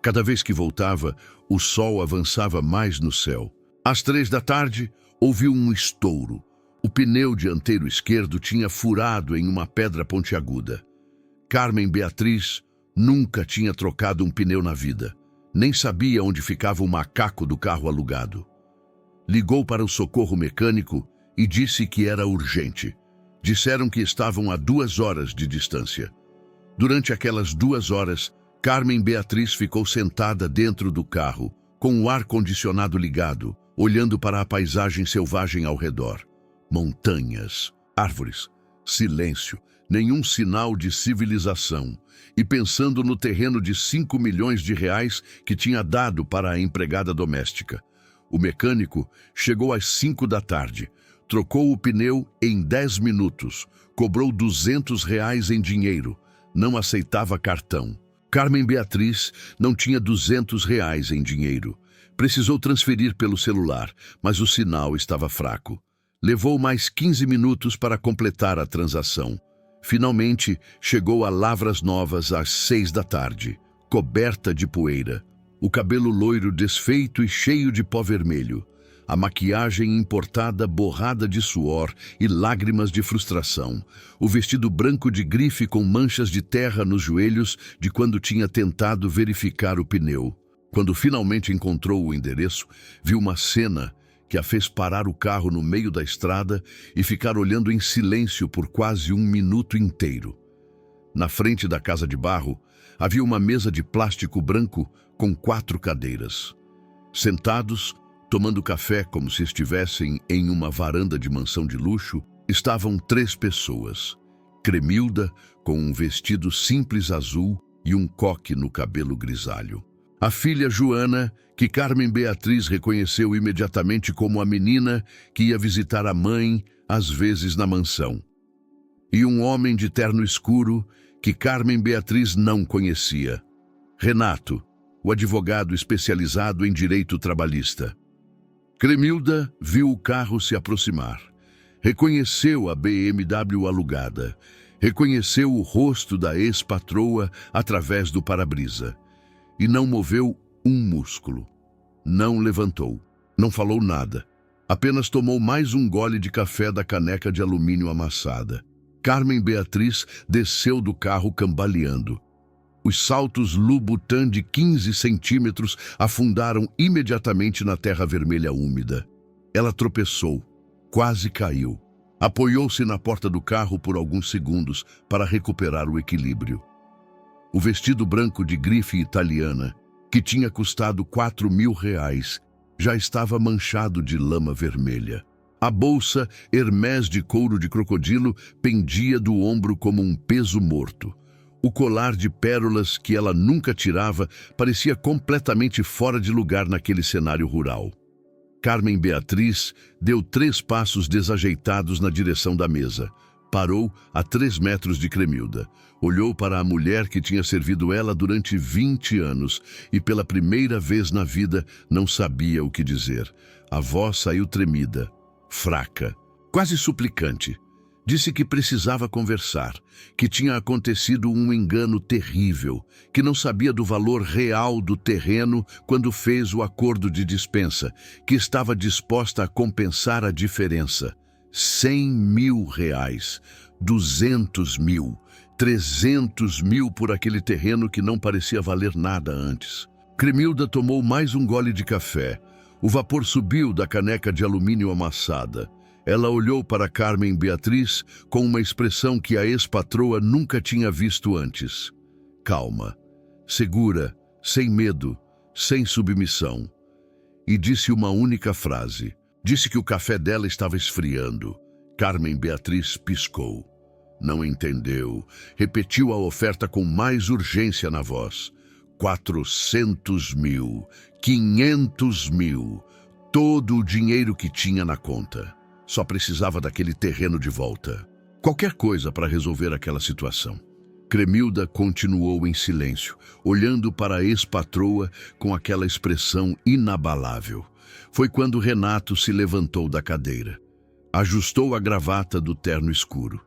Cada vez que voltava, o sol avançava mais no céu. Às 3 da tarde, ouviu um estouro. O pneu dianteiro esquerdo tinha furado em uma pedra pontiaguda. Carmen Beatriz nunca tinha trocado um pneu na vida. Nem sabia onde ficava o macaco do carro alugado. Ligou para o socorro mecânico e disse que era urgente. Disseram que estavam a 2 horas de distância. Durante aquelas 2 horas, Carmen Beatriz ficou sentada dentro do carro, com o ar-condicionado ligado, olhando para a paisagem selvagem ao redor. Montanhas, árvores, silêncio, nenhum sinal de civilização, e pensando no terreno de 5 milhões de reais que tinha dado para a empregada doméstica. O mecânico chegou às 5 da tarde, trocou o pneu em 10 minutos, cobrou 200 reais em dinheiro, não aceitava cartão. Carmen Beatriz não tinha R$ 200 em dinheiro. Precisou transferir pelo celular, mas o sinal estava fraco. Levou mais 15 minutos para completar a transação. Finalmente, chegou a Lavras Novas às 6 da tarde, coberta de poeira. O cabelo loiro desfeito e cheio de pó vermelho. A maquiagem importada borrada de suor e lágrimas de frustração. O vestido branco de grife com manchas de terra nos joelhos de quando tinha tentado verificar o pneu. Quando finalmente encontrou o endereço, viu uma cena que a fez parar o carro no meio da estrada e ficar olhando em silêncio por quase 1 minuto inteiro. Na frente da casa de barro, havia uma mesa de plástico branco com 4 cadeiras. Sentados, tomando café como se estivessem em uma varanda de mansão de luxo, estavam 3 pessoas. Cremilda, com um vestido simples azul e um coque no cabelo grisalho. A filha Joana, que Carmen Beatriz reconheceu imediatamente como a menina que ia visitar a mãe, às vezes na mansão. E um homem de terno escuro que Carmen Beatriz não conhecia. Renato, o advogado especializado em direito trabalhista. Cremilda viu o carro se aproximar. Reconheceu a BMW alugada. Reconheceu o rosto da ex-patroa através do para-brisa. E não moveu um músculo. Não levantou. Não falou nada. Apenas tomou mais um gole de café da caneca de alumínio amassada. Carmen Beatriz desceu do carro cambaleando. Os saltos Louboutin de 15 centímetros afundaram imediatamente na terra vermelha úmida. Ela tropeçou, quase caiu. Apoiou-se na porta do carro por alguns segundos para recuperar o equilíbrio. O vestido branco de grife italiana, que tinha custado R$ 4.000, já estava manchado de lama vermelha. A bolsa Hermès de couro de crocodilo pendia do ombro como um peso morto. O colar de pérolas que ela nunca tirava parecia completamente fora de lugar naquele cenário rural. Carmen Beatriz deu 3 passos desajeitados na direção da mesa. Parou a 3 metros de Cremilda. Olhou para a mulher que tinha servido ela durante 20 anos e pela primeira vez na vida não sabia o que dizer. A voz saiu tremida, fraca, quase suplicante. Disse que precisava conversar, que tinha acontecido um engano terrível, que não sabia do valor real do terreno quando fez o acordo de dispensa, que estava disposta a compensar a diferença. R$ 100.000, 200 mil, 300 mil por aquele terreno que não parecia valer nada antes. Cremilda tomou mais um gole de café. O vapor subiu da caneca de alumínio amassada. Ela olhou para Carmen Beatriz com uma expressão que a ex-patroa nunca tinha visto antes. Calma, segura, sem medo, sem submissão. E disse uma única frase. Disse que o café dela estava esfriando. Carmen Beatriz piscou. Não entendeu. Repetiu a oferta com mais urgência na voz. 400 mil, 500 mil, todo o dinheiro que tinha na conta. Só precisava daquele terreno de volta. Qualquer coisa para resolver aquela situação. Cremilda continuou em silêncio, olhando para a ex-patroa com aquela expressão inabalável. Foi quando Renato se levantou da cadeira. Ajustou a gravata do terno escuro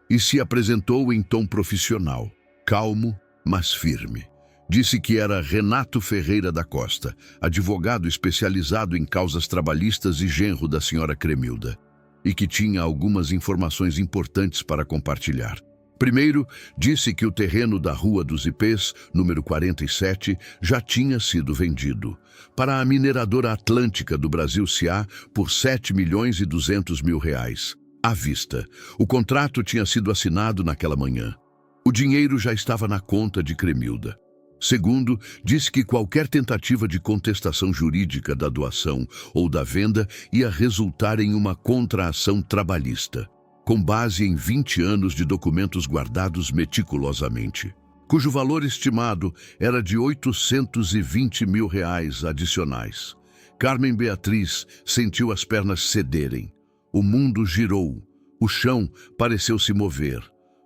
e se apresentou em tom profissional, calmo, mas firme. Disse que era Renato Ferreira da Costa, advogado especializado em causas trabalhistas e genro da senhora Cremilda, e que tinha algumas informações importantes para compartilhar. Primeiro, disse que o terreno da Rua dos Ipês, número 47, já tinha sido vendido para a mineradora Atlântica do Brasil S.A. por R$ 7.200.000, à vista. O contrato tinha sido assinado naquela manhã. O dinheiro já estava na conta de Cremilda. Segundo, disse que qualquer tentativa de contestação jurídica da doação ou da venda ia resultar em uma contra-ação trabalhista, com base em 20 anos de documentos guardados meticulosamente, cujo valor estimado era de R$ 820.000 adicionais. Carmen Beatriz sentiu as pernas cederem. O mundo girou. O chão pareceu se mover.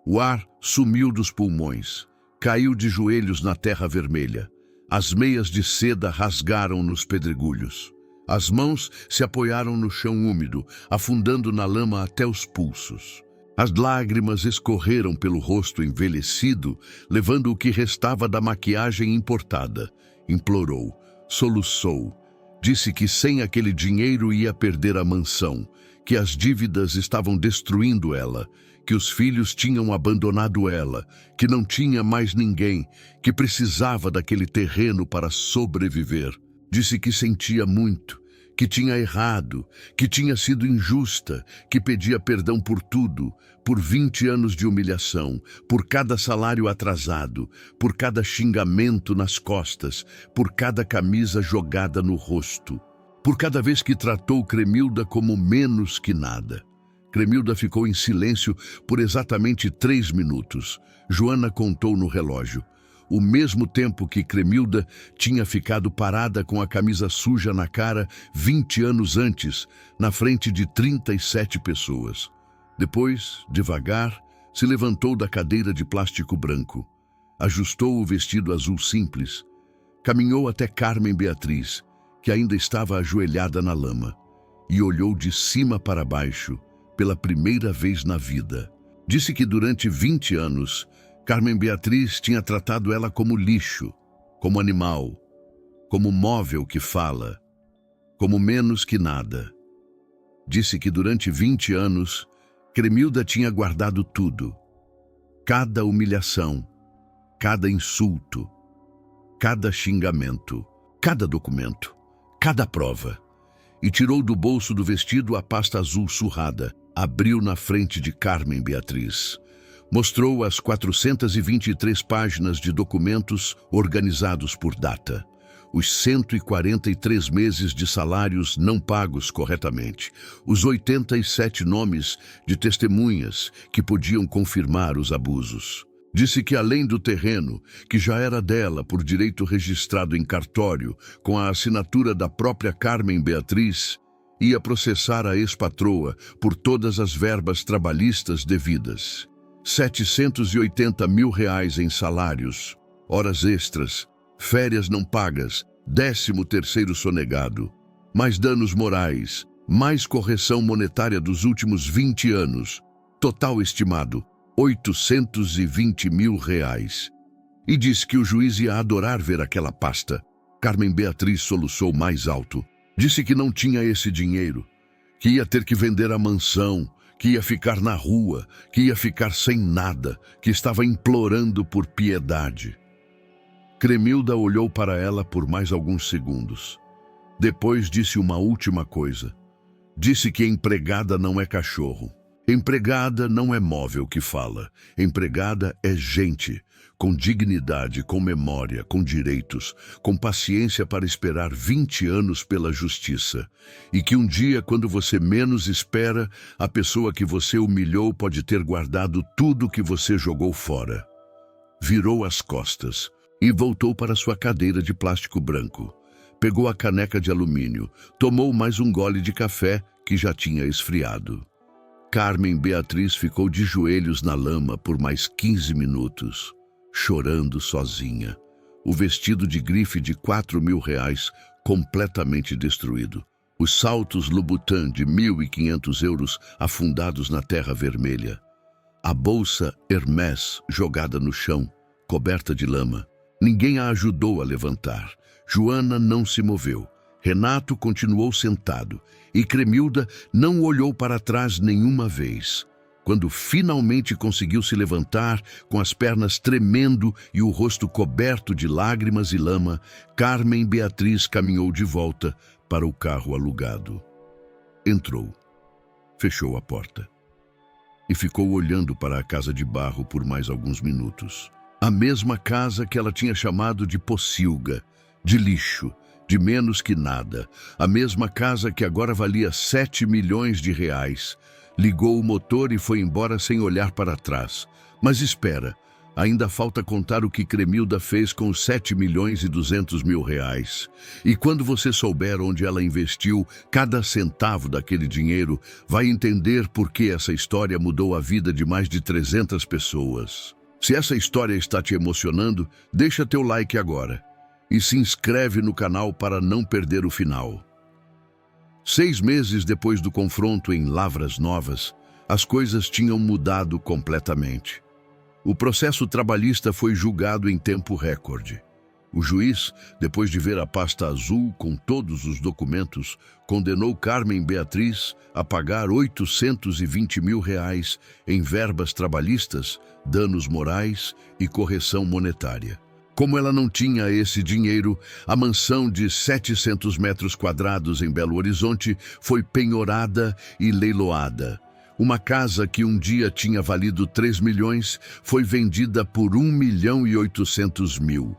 O ar sumiu dos pulmões. caiu de joelhos na terra vermelha. As meias de seda rasgaram nos pedregulhos. As mãos se apoiaram no chão úmido, afundando na lama até os pulsos. As lágrimas escorreram pelo rosto envelhecido, levando o que restava da maquiagem importada. Implorou, soluçou. Disse que sem aquele dinheiro ia perder a mansão, que as dívidas estavam destruindo ela, que os filhos tinham abandonado ela, que não tinha mais ninguém, que precisava daquele terreno para sobreviver. Disse que sentia muito, que tinha errado, que tinha sido injusta, que pedia perdão por tudo, por 20 anos de humilhação, por cada salário atrasado, por cada xingamento nas costas, por cada camisa jogada no rosto, por cada vez que tratou Cremilda como menos que nada. Cremilda ficou em silêncio por exatamente 3 minutos. Joana contou no relógio. O mesmo tempo que Cremilda tinha ficado parada com a camisa suja na cara 20 anos antes, na frente de 37 pessoas. Depois, devagar, se levantou da cadeira de plástico branco. Ajustou o vestido azul simples. Caminhou até Carmen Beatriz, que ainda estava ajoelhada na lama, e olhou de cima para baixo, pela primeira vez na vida. Disse que durante 20 anos, Carmen Beatriz tinha tratado ela como lixo, como animal, como móvel que fala, como menos que nada. Disse que durante 20 anos, Cremilda tinha guardado tudo. Cada humilhação, cada insulto, cada xingamento, cada documento, cada prova. E tirou do bolso do vestido a pasta azul surrada, abriu na frente de Carmen Beatriz. Mostrou as 423 páginas de documentos organizados por data. Os 143 meses de salários não pagos corretamente. Os 87 nomes de testemunhas que podiam confirmar os abusos. Disse que além do terreno, que já era dela por direito registrado em cartório, com a assinatura da própria Carmen Beatriz, ia processar a ex-patroa por todas as verbas trabalhistas devidas. 780 mil reais em salários, horas extras, férias não pagas, 13º sonegado, mais danos morais, mais correção monetária dos últimos 20 anos, total estimado 820 mil reais. E disse que o juiz ia adorar ver aquela pasta. Carmen Beatriz soluçou mais alto. Disse que não tinha esse dinheiro, que ia ter que vender a mansão, que ia ficar na rua, que ia ficar sem nada, que estava implorando por piedade. Cremilda olhou para ela por mais alguns segundos. Depois disse uma última coisa. Disse que empregada não é cachorro. Empregada não é móvel que fala. Empregada é gente, com dignidade, com memória, com direitos, com paciência para esperar 20 anos pela justiça. E que um dia, quando você menos espera, a pessoa que você humilhou pode ter guardado tudo que você jogou fora. Virou as costas e voltou para sua cadeira de plástico branco. Pegou a caneca de alumínio, tomou mais um gole de café que já tinha esfriado. Carmen Beatriz ficou de joelhos na lama por mais 15 minutos, chorando sozinha. O vestido de grife de 4 mil reais completamente destruído. Os saltos Louboutin de 1.500 euros afundados na terra vermelha. A bolsa Hermès jogada no chão, coberta de lama. Ninguém a ajudou a levantar. Joana não se moveu. Renato continuou sentado e Cremilda não olhou para trás nenhuma vez. Quando finalmente conseguiu se levantar, com as pernas tremendo e o rosto coberto de lágrimas e lama, Carmen Beatriz caminhou de volta para o carro alugado. Entrou, fechou a porta e ficou olhando para a casa de barro por mais alguns minutos. A mesma casa que ela tinha chamado de pocilga, de lixo, de menos que nada. A mesma casa que agora valia 7 milhões de reais. Ligou o motor e foi embora sem olhar para trás. Mas espera, ainda falta contar o que Cremilda fez com os 7 milhões e 200 mil reais. E quando você souber onde ela investiu cada centavo daquele dinheiro, vai entender por que essa história mudou a vida de mais de 300 pessoas. Se essa história está te emocionando, deixa teu like agora e se inscreve no canal para não perder o final. 6 meses depois do confronto em Lavras Novas, as coisas tinham mudado completamente. O processo trabalhista foi julgado em tempo recorde. O juiz, depois de ver a pasta azul com todos os documentos, condenou Carmen Beatriz a pagar R$820 mil em verbas trabalhistas, danos morais e correção monetária. Como ela não tinha esse dinheiro, a mansão de 700 metros quadrados em Belo Horizonte foi penhorada e leiloada. Uma casa que um dia tinha valido 3 milhões foi vendida por 1.800.000.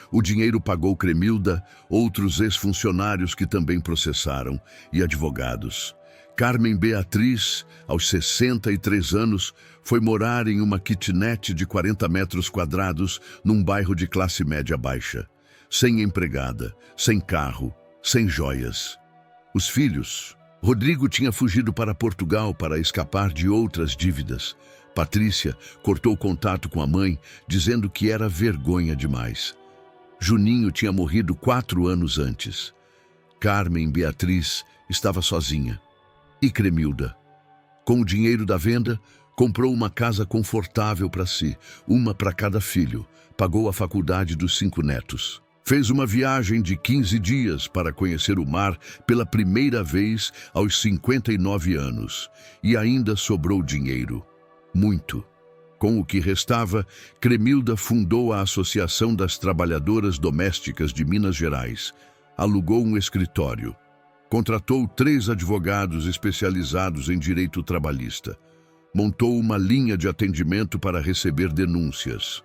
O dinheiro pagou Cremilda, outros ex-funcionários que também processaram, e advogados. Carmen Beatriz, aos 63 anos, foi morar em uma kitnet de 40 metros quadrados num bairro de classe média baixa. Sem empregada, sem carro, sem joias. Os filhos... Rodrigo tinha fugido para Portugal para escapar de outras dívidas. Patrícia cortou contato com a mãe, dizendo que era vergonha demais. Juninho tinha morrido 4 anos antes. Carmen Beatriz estava sozinha. E Cremilda? Com o dinheiro da venda, comprou uma casa confortável para si, uma para cada filho. Pagou a faculdade dos 5 netos. Fez uma viagem de 15 dias para conhecer o mar pela primeira vez aos 59 anos. E ainda sobrou dinheiro. Muito. Com o que restava, Cremilda fundou a Associação das Trabalhadoras Domésticas de Minas Gerais. Alugou um escritório. Contratou 3 advogados especializados em direito trabalhista. Montou uma linha de atendimento para receber denúncias.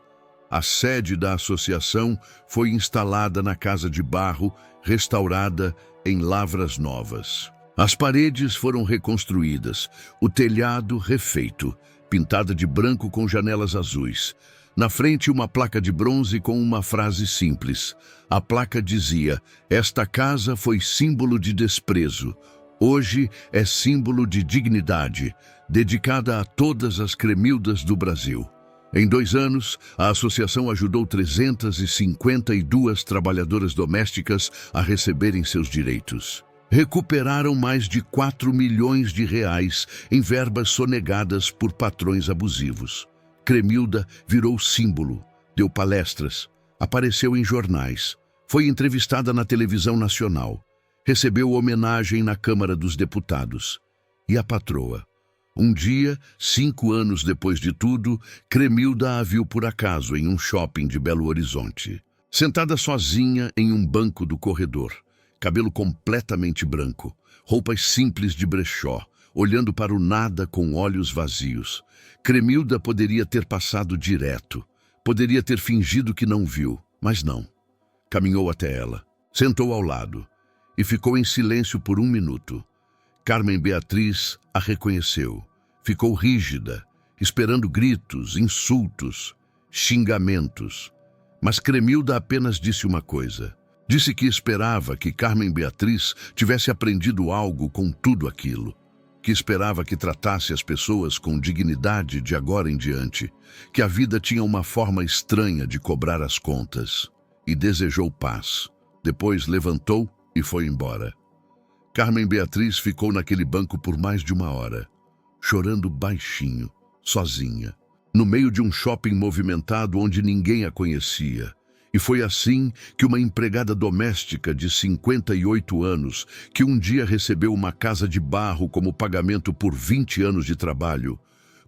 A sede da associação foi instalada na Casa de Barro, restaurada em Lavras Novas. As paredes foram reconstruídas, o telhado refeito, pintada de branco com janelas azuis. Na frente, uma placa de bronze com uma frase simples. A placa dizia: "Esta casa foi símbolo de desprezo. Hoje é símbolo de dignidade, dedicada a todas as Cremildas do Brasil." Em 2 anos, a associação ajudou 352 trabalhadoras domésticas a receberem seus direitos. Recuperaram mais de 4 milhões de reais em verbas sonegadas por patrões abusivos. Cremilda virou símbolo, deu palestras, apareceu em jornais, foi entrevistada na televisão nacional, recebeu homenagem na Câmara dos Deputados. E a patroa? Um dia, 5 anos depois de tudo, Cremilda a viu por acaso em um shopping de Belo Horizonte. Sentada sozinha em um banco do corredor, cabelo completamente branco, roupas simples de brechó, olhando para o nada com olhos vazios. Cremilda poderia ter passado direto, poderia ter fingido que não viu, mas não. Caminhou até ela, sentou ao lado e ficou em silêncio por 1 minuto. Carmen Beatriz a reconheceu. Ficou rígida, esperando gritos, insultos, xingamentos. Mas Cremilda apenas disse uma coisa. Disse que esperava que Carmen Beatriz tivesse aprendido algo com tudo aquilo. Que esperava que tratasse as pessoas com dignidade de agora em diante. Que a vida tinha uma forma estranha de cobrar as contas. E desejou paz. Depois levantou e foi embora. Carmen Beatriz ficou naquele banco por mais de 1 hora, chorando baixinho, sozinha, no meio de um shopping movimentado onde ninguém a conhecia. E foi assim que uma empregada doméstica de 58 anos, que um dia recebeu uma casa de barro como pagamento por 20 anos de trabalho,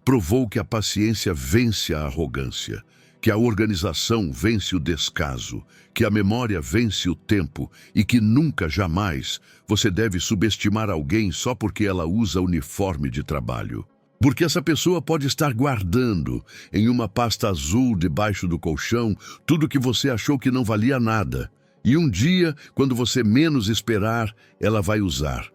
provou que a paciência vence a arrogância, que a organização vence o descaso, que a memória vence o tempo e que nunca, jamais, você deve subestimar alguém só porque ela usa uniforme de trabalho. Porque essa pessoa pode estar guardando em uma pasta azul debaixo do colchão tudo que você achou que não valia nada. E um dia, quando você menos esperar, ela vai usar.